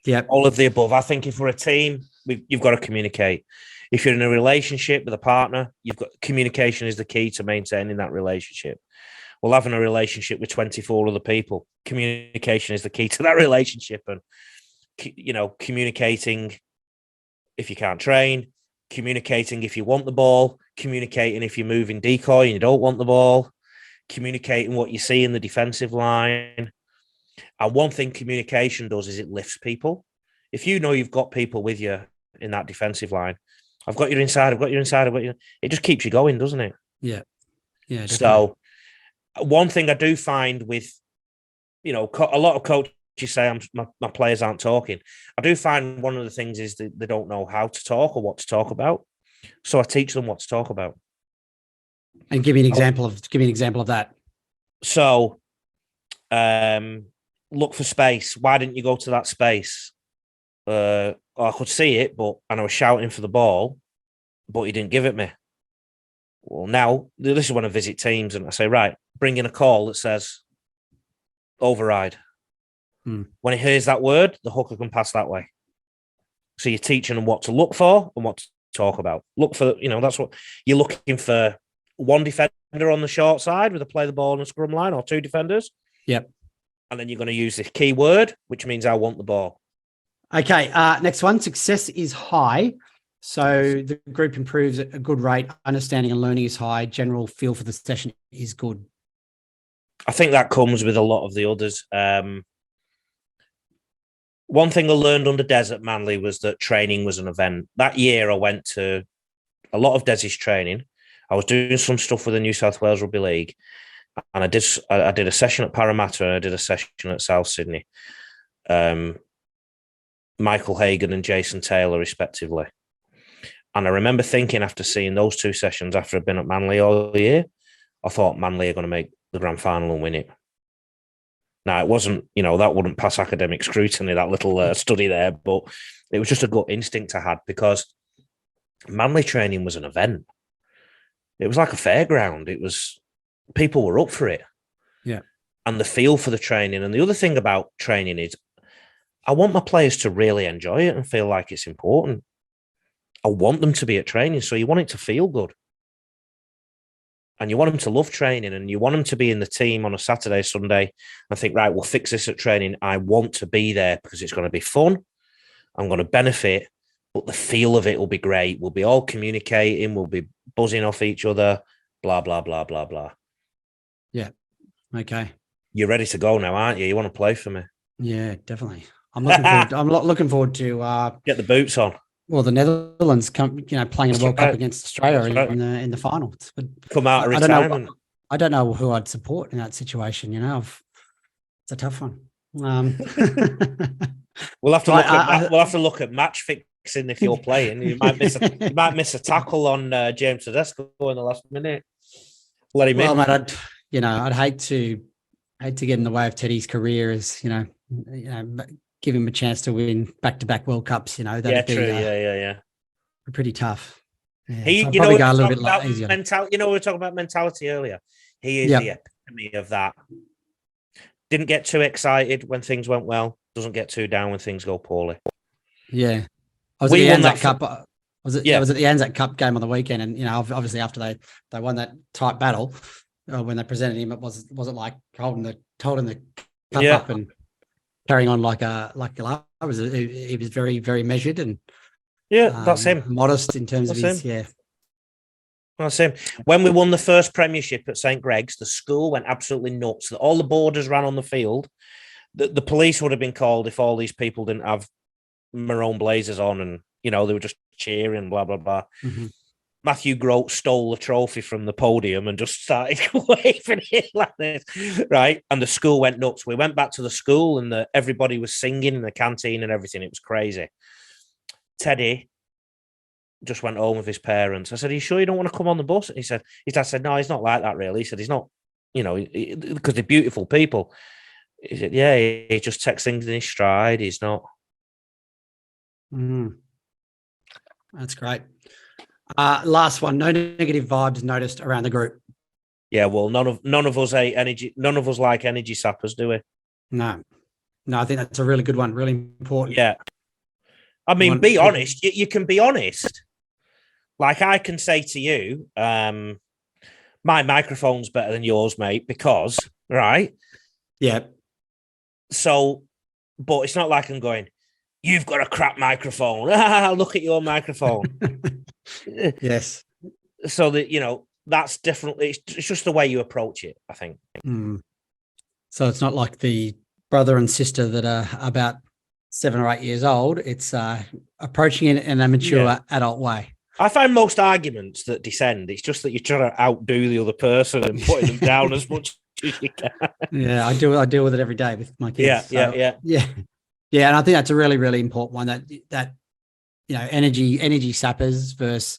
Yeah. All of the above. I think if we're a team, you've got to communicate. If you're in a relationship with a partner, communication is the key to maintaining that relationship. Well, having a relationship with 24 other people, communication is the key to that relationship. And, communicating if you can't train, communicating if you want the ball, communicating if you're moving decoy and you don't want the ball, communicating what you see in the defensive line. And one thing communication does is it lifts people. If you know you've got people with you in that defensive line, I've got you inside, it just keeps you going, doesn't it? Yeah. Yeah. Definitely. So one thing I do find with, a lot of coaches say my players aren't talking. I do find one of the things is that they don't know how to talk or what to talk about. So I teach them what to talk about. And give me an example of that. So, look for space. Why didn't you go to that space? I could see it, and I was shouting for the ball, but he didn't give it me. Well, now this is when I visit teams and I say, right, bring in a call that says override. When he hears that word, the hooker can pass that way. So you're teaching them what to look for and what to talk about. Look for, that's what you're looking for. One defender on the short side with a play the ball on a scrum line, or 2 defenders. Yep. And then you're going to use this key word, which means I want the ball. Okay. Next one, success is high. So the group improves at a good rate. Understanding and learning is high. General feel for the session is good. I think that comes with a lot of the others. One thing I learned under Des at Manly was that training was an event. That year I went to a lot of Des's training. I was doing some stuff with the New South Wales Rugby League, and I did a session at Parramatta and I did a session at South Sydney. Michael Hagan and Jason Taylor, respectively. And I remember thinking, after seeing those 2 sessions, after I'd been at Manly all year, I thought Manly are going to make the grand final and win it. Now, it wasn't, that wouldn't pass academic scrutiny, that little study there, but it was just a gut instinct I had, because Manly training was an event. It was like a fairground. It was, people were up for it. Yeah. And the feel for the training. And the other thing about training is I want my players to really enjoy it and feel like it's important. I want them to be at training. So you want it to feel good. And you want them to love training, and you want them to be in the team on a Saturday, Sunday, and think, right, we'll fix this at training. I want to be there because it's going to be fun. I'm going to benefit, but the feel of it will be great. We'll be all communicating. We'll be buzzing off each other, blah, blah, blah, blah, blah. Yeah. Okay. You're ready to go now, aren't you? You want to play for me? Yeah, definitely. I'm looking forward to get the boots on. Well, the Netherlands playing in the World Cup against Australia in the final. Come out of retirement. I don't know who I'd support in that situation. It's a tough one. We'll have to look at match fixing if you're playing. You might miss a tackle on James Tedesco in the last minute. Let him in. Mate, I'd hate to get in the way of Teddy's career, as give him a chance to win back-to-back World Cups. That'd be yeah. pretty tough. Yeah, He, so I'd you know, probably we go a were little talking bit about easier. mentality. You know, we were talking about mentality earlier. He is Yep. the epitome of that. Didn't get too excited when things went well. Doesn't get too down when things go poorly. Yeah, I was We at the won Anzac that. Cup. I was at Yeah. the Anzac Cup game on the weekend, and obviously after they won that tight battle, when they presented him, it wasn't like holding the cup Yeah. up and carrying on like a he was very, very measured and That's him. modest in terms of his That's him. When we won the first premiership at St. Greg's, the school went absolutely nuts. All the boarders ran on the field. The police would have been called if all these people didn't have maroon blazers on, and they were just cheering, blah blah blah. Mm-hmm. Matthew Grote stole the trophy from the podium and just started waving it like this, right? And the school went nuts. We went back to the school, and everybody was singing in the canteen and everything. It was crazy. Teddy just went home with his parents. I said, "Are you sure you don't want to come on the bus?" And his dad said, "No, he's not like that, really." He said, "He's not, because they're beautiful people." He said, "Yeah, he just takes things in his stride. He's not." That's great. Last one. No negative vibes noticed around the group. Yeah, well, none of us energy. None of us like energy sappers, do we? No, I think that's a really good one. Really important. Yeah. I mean, be honest. You can be honest. Like I can say to you, my microphone's better than yours, mate, because, right? Yeah. So, but it's not like I'm going, "You've got a crap microphone." Look at your microphone. Yes. So that, that's different. It's just the way you approach it, I think. So it's not like the brother and sister that are about 7 or 8 years old. It's approaching it in a mature adult way. I find most arguments that descend, it's just that you're trying to outdo the other person and putting them down as much as you can. Yeah, I deal with it every day with my kids. Yeah. And I think that's a really, really important one. That energy sappers versus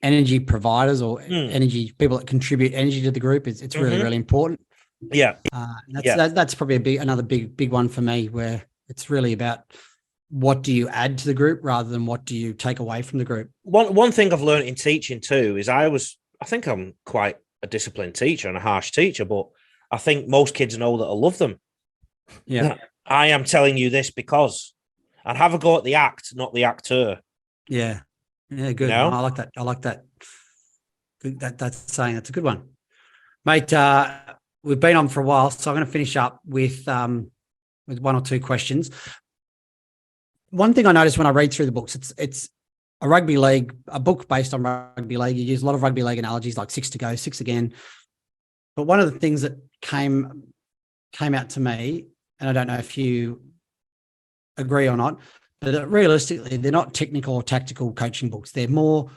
energy providers or energy people that contribute energy to the group. It's really, really important. Yeah, that's probably another big one for me, where it's really about what do you add to the group rather than what do you take away from the group. One thing I've learned in teaching too is I think I'm quite a disciplined teacher and a harsh teacher, but I think most kids know that I love them. Yeah, I am telling you this because I'd have a go at the act, not the actor. Yeah, good. I like that. That's saying that's a good one, mate. We've been on for a while, so I'm going to finish up with one or two questions. One thing I noticed when I read through the books, it's a rugby league, a book based on rugby league. You use a lot of rugby league analogies, like 6 to go, 6 again. But one of the things that came out to me, and I don't know if you agree or not, but realistically, they're not technical or tactical coaching books. They're more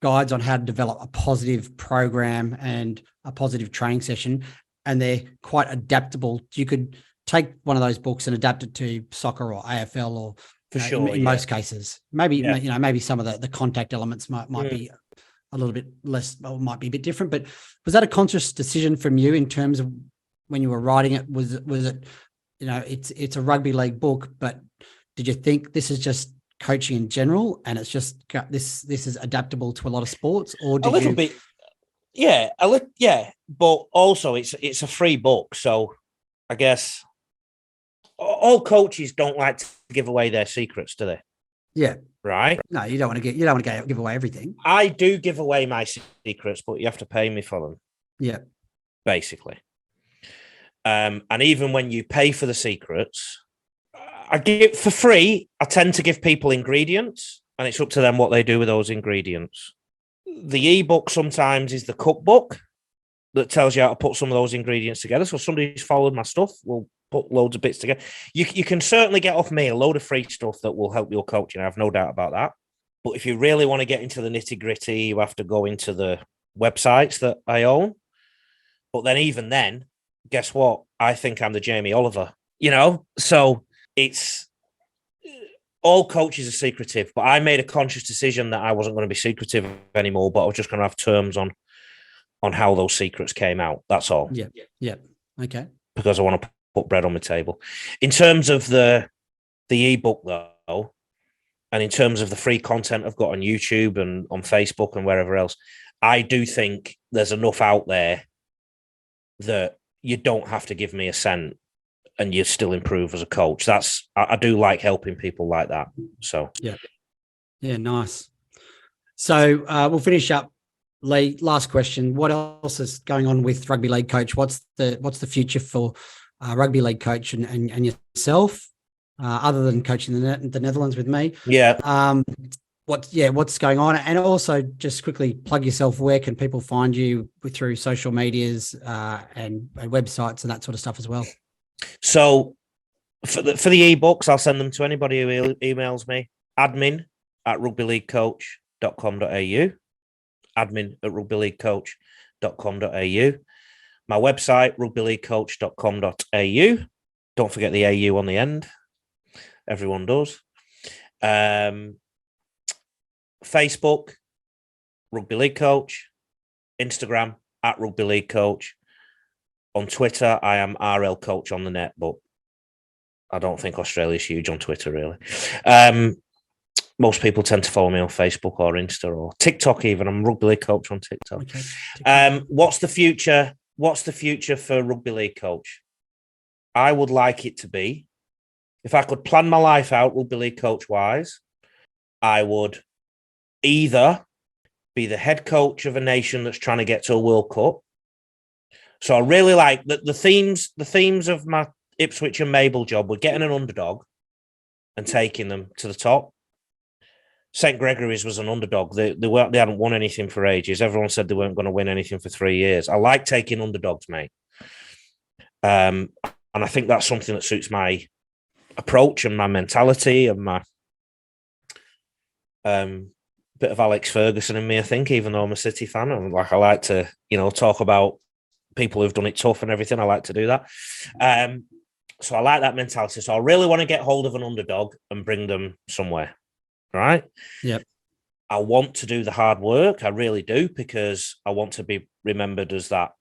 guides on how to develop a positive program and a positive training session, and they're quite adaptable. You could take one of those books and adapt it to soccer or AFL or in most cases. Maybe maybe some of the contact elements might be a little bit less, or might be a bit different. But was that a conscious decision from you in terms of when you were writing it? Was it it's a rugby league book, but did you think this is just coaching in general and it's just this is adaptable to a lot of sports? Or did a little bit? Yeah, but also it's a free book, so I guess all coaches don't like to give away their secrets, do they? Yeah. Right. No, you don't want to give away everything. I do give away my secrets, but you have to pay me for them. Yeah. Basically. And even when you pay for the secrets, I give for free. I tend to give people ingredients, and it's up to them what they do with those ingredients. The ebook sometimes is the cookbook that tells you how to put some of those ingredients together. So somebody who's followed my stuff will put loads of bits together. You can certainly get off me a load of free stuff that will help your coaching. I have no doubt about that. But if you really want to get into the nitty gritty, you have to go into the websites that I own. But then even then, guess what? I think I'm the Jamie Oliver, So it's all coaches are secretive, but I made a conscious decision that I wasn't going to be secretive anymore, but I was just going to have terms on how those secrets came out. That's all. Yeah. Okay. Because I want to put bread on my table. In terms of the ebook, though, and in terms of the free content I've got on YouTube and on Facebook and wherever else, I do think there's enough out there that you don't have to give me a cent and you still improve as a coach. I do like helping people like that. So yeah, nice. So we'll finish up. Lee, last question. What else is going on with rugby league coach? What's the future for rugby league coach and yourself, other than coaching the Netherlands with me? Yeah. What's going on? And also just quickly plug yourself. Where can people find you through social medias and websites and that sort of stuff as well? So for the ebooks, I'll send them to anybody who emails me. admin@rugbyleaguecoach.com.au. admin@rugbyleaguecoach.com.au. My website, rugbyleaguecoach.com.au. Don't forget the AU on the end. Everyone does. Facebook, Rugby League Coach. Instagram, @Rugby League Coach. On Twitter, I am RL Coach on the net, but I don't think Australia's huge on Twitter, really. Most people tend to follow me on Facebook or Insta or TikTok even. I'm Rugby League Coach on TikTok. Okay. What's the future? What's the future for Rugby League Coach? I would like it to be, if I could plan my life out Rugby League Coach-wise, I would either be the head coach of a nation that's trying to get to a World Cup. So I really like the themes of my Ipswich and Mabel job were getting an underdog and taking them to the top. St. Gregory's was an underdog. They hadn't won anything for ages. Everyone said they weren't going to win anything for 3 years. I like taking underdogs, mate. And I think that's something that suits my approach and my mentality and my bit of Alex Ferguson in me, I think, even though I'm a City fan. I like to, talk about people who've done it tough and everything. I like to do that. So I like that mentality. So I really want to get hold of an underdog and bring them somewhere. Right? Yep. I want to do the hard work. I really do, because I want to be remembered as that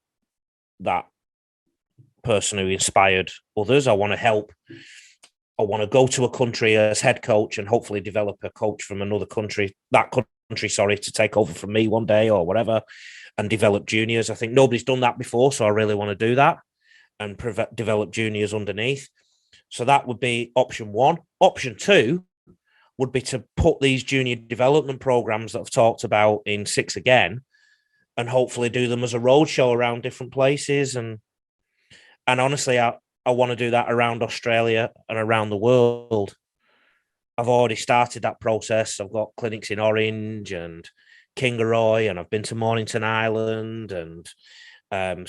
person who inspired others. I want to help. I want to go to a country as head coach and hopefully develop a coach from another country, to take over from me one day or whatever, and develop juniors. I think nobody's done that before, so I really want to do that and develop juniors underneath. So that would be option one. Option two would be to put these junior development programs that I've talked about in Six again, and hopefully do them as a roadshow around different places. And honestly, I want to do that around Australia and around the world. I've already started that process. I've got clinics in Orange and Kingaroy, and I've been to Mornington Island and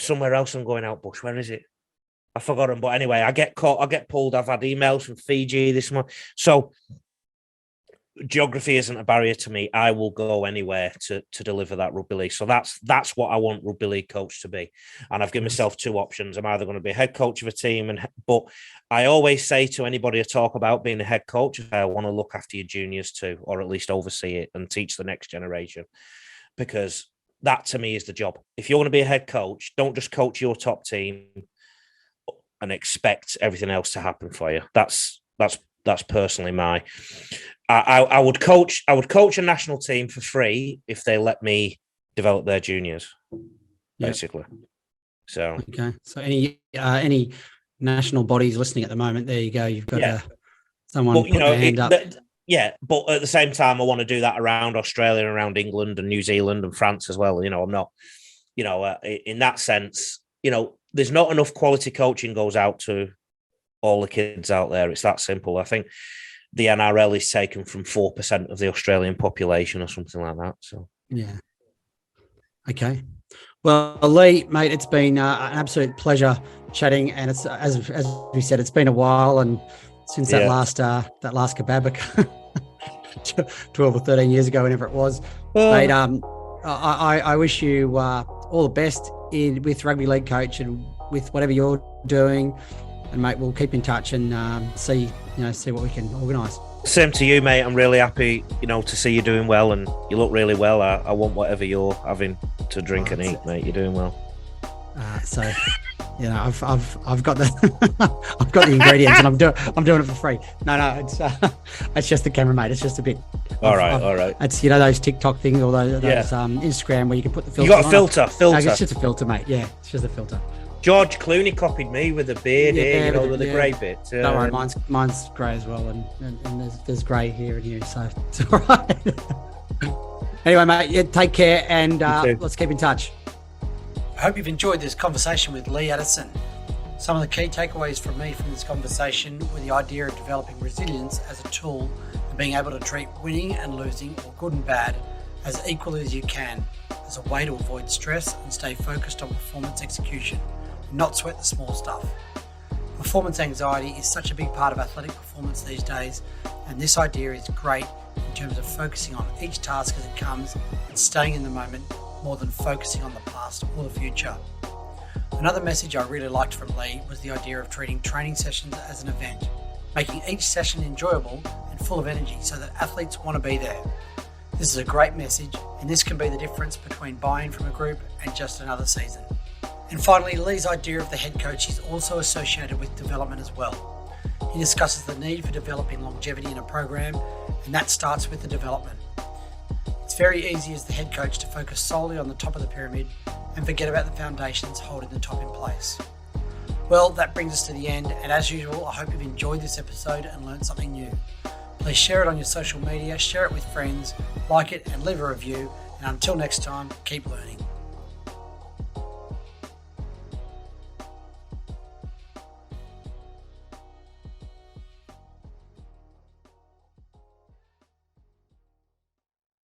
somewhere else I'm going out bush. Where is it? I've forgotten. But anyway, I get pulled. I've had emails from Fiji this month. So geography isn't a barrier to me. I will go anywhere to deliver that rugby league. So that's what I want rugby league coach to be. And I've given myself two options. I'm either going to be a head coach of a team, but I always say to anybody I talk about being a head coach, I want to look after your juniors too, or at least oversee it and teach the next generation, because that to me is the job. If you're going to be a head coach, don't just coach your top team and expect everything else to happen for you. That's personally my. I would coach a national team for free if they let me develop their juniors, basically. So okay. So any national bodies listening at the moment, there you go. You've got someone put their hand up. But at the same time, I want to do that around Australia, and around England and New Zealand and France as well. I'm not, in that sense, there's not enough quality coaching goes out to all the kids out there. It's that simple. I think the NRL is taken from 4% of the Australian population or something like that. So yeah. Okay. Well, Lee, mate, it's been an absolute pleasure chatting, and it's as we said, it's been a while, and since that last kebab 12 or 13 years ago, whenever it was, mate. I wish you all the best with rugby league coach and with whatever you're doing. And mate, we'll keep in touch and see what we can organise. Same to you, mate. I'm really happy, to see you doing well, and you look really well. I want whatever you're having to drink and eat, mate. You're doing well. So I've got the I've got the ingredients and I'm doing it for free. No, it's just the camera, mate. It's just a bit. All right. It's those TikTok things or those Instagram where you can put the filter. You got a filter. No, it's just a filter, mate. Yeah, it's just a filter. George Clooney copied me with a beard here, with the grey bit. Don't worry, mine's grey as well, and there's grey here and here, so it's all right. Anyway, mate, take care, and let's keep in touch. I hope you've enjoyed this conversation with Lee Addison. Some of the key takeaways from me from this conversation were the idea of developing resilience as a tool and being able to treat winning and losing, or good and bad, as equally as you can, as a way to avoid stress and stay focused on performance execution, and not sweat the small stuff. Performance anxiety is such a big part of athletic performance these days, and this idea is great in terms of focusing on each task as it comes and staying in the moment more than focusing on the past or the future. Another message I really liked from Lee was the idea of treating training sessions as an event, making each session enjoyable and full of energy so that athletes want to be there. This is a great message, and this can be the difference between buy-in from a group and just another season. And finally, Lee's idea of the head coach is also associated with development as well. He discusses the need for developing longevity in a program, and that starts with the development. It's very easy as the head coach to focus solely on the top of the pyramid and forget about the foundations holding the top in place. Well, that brings us to the end, and as usual, I hope you've enjoyed this episode and learned something new. Please share it on your social media, share it with friends, like it and leave a review, and until next time, keep learning.